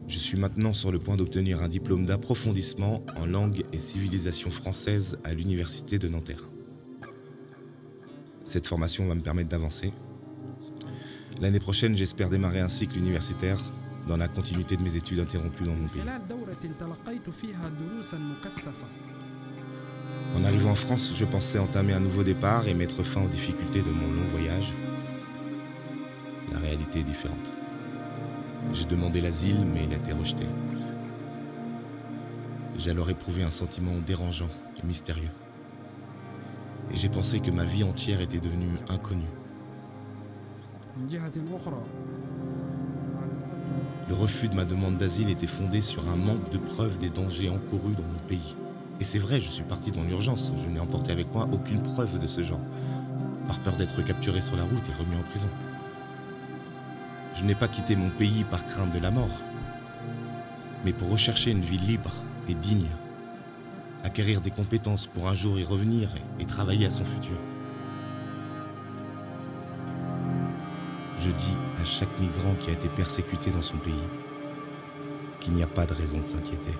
je suis maintenant sur le point d'obtenir un diplôme d'approfondissement en langue et civilisation française à l'université de Nanterre. Cette formation va me permettre d'avancer. L'année prochaine, j'espère démarrer un cycle universitaire dans la continuité de mes études interrompues dans mon pays. En arrivant en France, je pensais entamer un nouveau départ et mettre fin aux difficultés de mon long voyage. La réalité est différente. J'ai demandé l'asile, mais il a été rejeté. J'ai alors éprouvé un sentiment dérangeant et mystérieux. Et j'ai pensé que ma vie entière était devenue inconnue. Le refus de ma demande d'asile était fondé sur un manque de preuves des dangers encourus dans mon pays. Et c'est vrai, je suis parti dans l'urgence. Je n'ai emporté avec moi aucune preuve de ce genre, par peur d'être capturé sur la route et remis en prison. Je n'ai pas quitté mon pays par crainte de la mort, mais pour rechercher une vie libre et digne, acquérir des compétences pour un jour y revenir et travailler à son futur. Je dis à chaque migrant qui a été persécuté dans son pays qu'il n'y a pas de raison de s'inquiéter.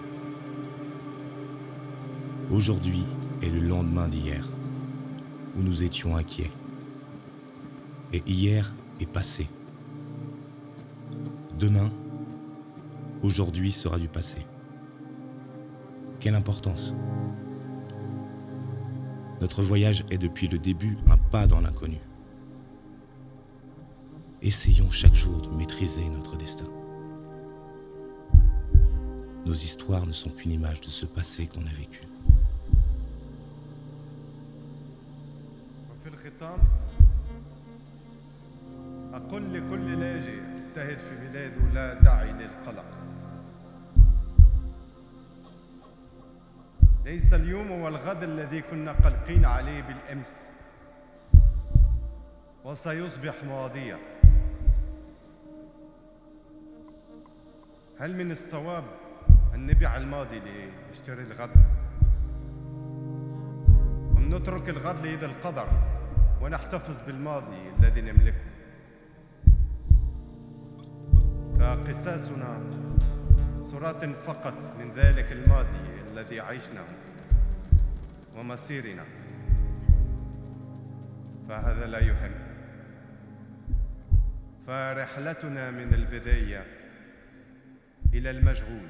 Aujourd'hui est le lendemain d'hier, où nous étions inquiets. Et hier est passé. Demain, aujourd'hui sera du passé. Quelle importance! Notre voyage est depuis le début un pas dans l'inconnu. Essayons chaque jour de maîtriser notre destin. Nos histoires ne sont qu'une image de ce passé qu'on a vécu. أقول لكل لاجئ مجتهد في بلاده لا داعي للقلق. ليس اليوم والغد الذي كنا قلقين عليه بالأمس، وسيصبح ماضيا. هل من الصواب أن نبيع الماضي لنشتري الغد؟ ونترك الغد ليد القدر ونحتفظ بالماضي الذي نملكه. فقصاصنا صورات فقط من ذلك الماضي الذي عشناه ومصيرنا، فهذا لا يهم. فرحلتنا من البداية إلى المجهول.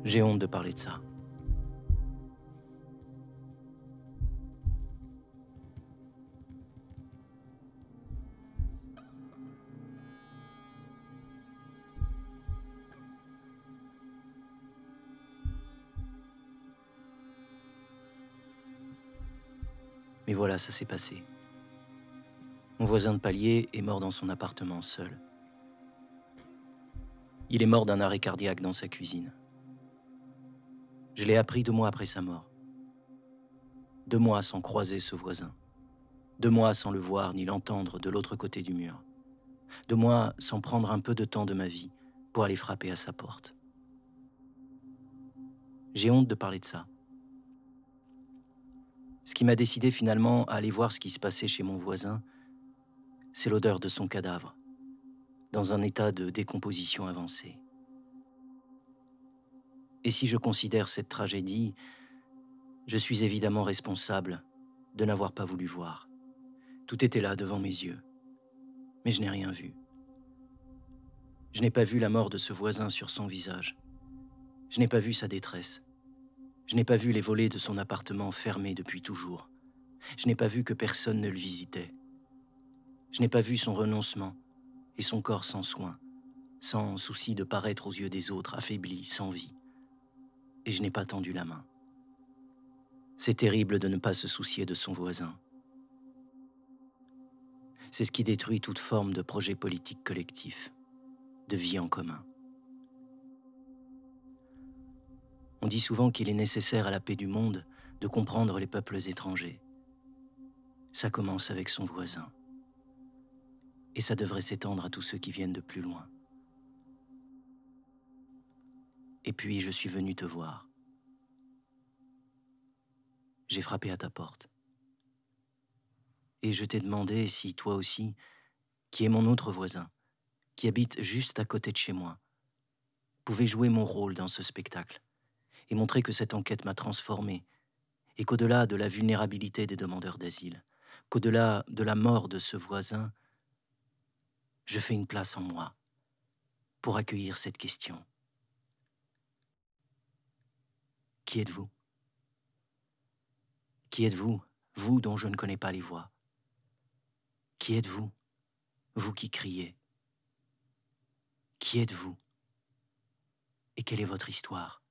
J'ai honte de parler de ça. Mais voilà, ça s'est passé. Mon voisin de palier est mort dans son appartement seul. Il est mort d'un arrêt cardiaque dans sa cuisine. Je l'ai appris 2 mois après sa mort. 2 mois sans croiser ce voisin. 2 mois sans le voir ni l'entendre de l'autre côté du mur. 2 mois sans prendre un peu de temps de ma vie pour aller frapper à sa porte. J'ai honte de parler de ça. Ce qui m'a décidé finalement à aller voir ce qui se passait chez mon voisin, c'est l'odeur de son cadavre, dans un état de décomposition avancée. Et si je considère cette tragédie, je suis évidemment responsable de n'avoir pas voulu voir. Tout était là devant mes yeux, mais je n'ai rien vu. Je n'ai pas vu la mort de ce voisin sur son visage. Je n'ai pas vu sa détresse. Je n'ai pas vu les volets de son appartement fermés depuis toujours. Je n'ai pas vu que personne ne le visitait. Je n'ai pas vu son renoncement et son corps sans soin, sans souci de paraître aux yeux des autres, affaibli, sans vie. Et je n'ai pas tendu la main. C'est terrible de ne pas se soucier de son voisin. C'est ce qui détruit toute forme de projet politique collectif, de vie en commun. On dit souvent qu'il est nécessaire à la paix du monde de comprendre les peuples étrangers. Ça commence avec son voisin. Et ça devrait s'étendre à tous ceux qui viennent de plus loin. Et puis je suis venu te voir. J'ai frappé à ta porte. Et je t'ai demandé si toi aussi, qui est mon autre voisin, qui habite juste à côté de chez moi, pouvait jouer mon rôle dans ce spectacle et montrer que cette enquête m'a transformé et qu'au-delà de la vulnérabilité des demandeurs d'asile, qu'au-delà de la mort de ce voisin, je fais une place en moi pour accueillir cette question. Qui êtes-vous? Qui êtes-vous, vous dont je ne connais pas les voix? Qui êtes-vous, vous qui criez? Qui êtes-vous? Et quelle est votre histoire?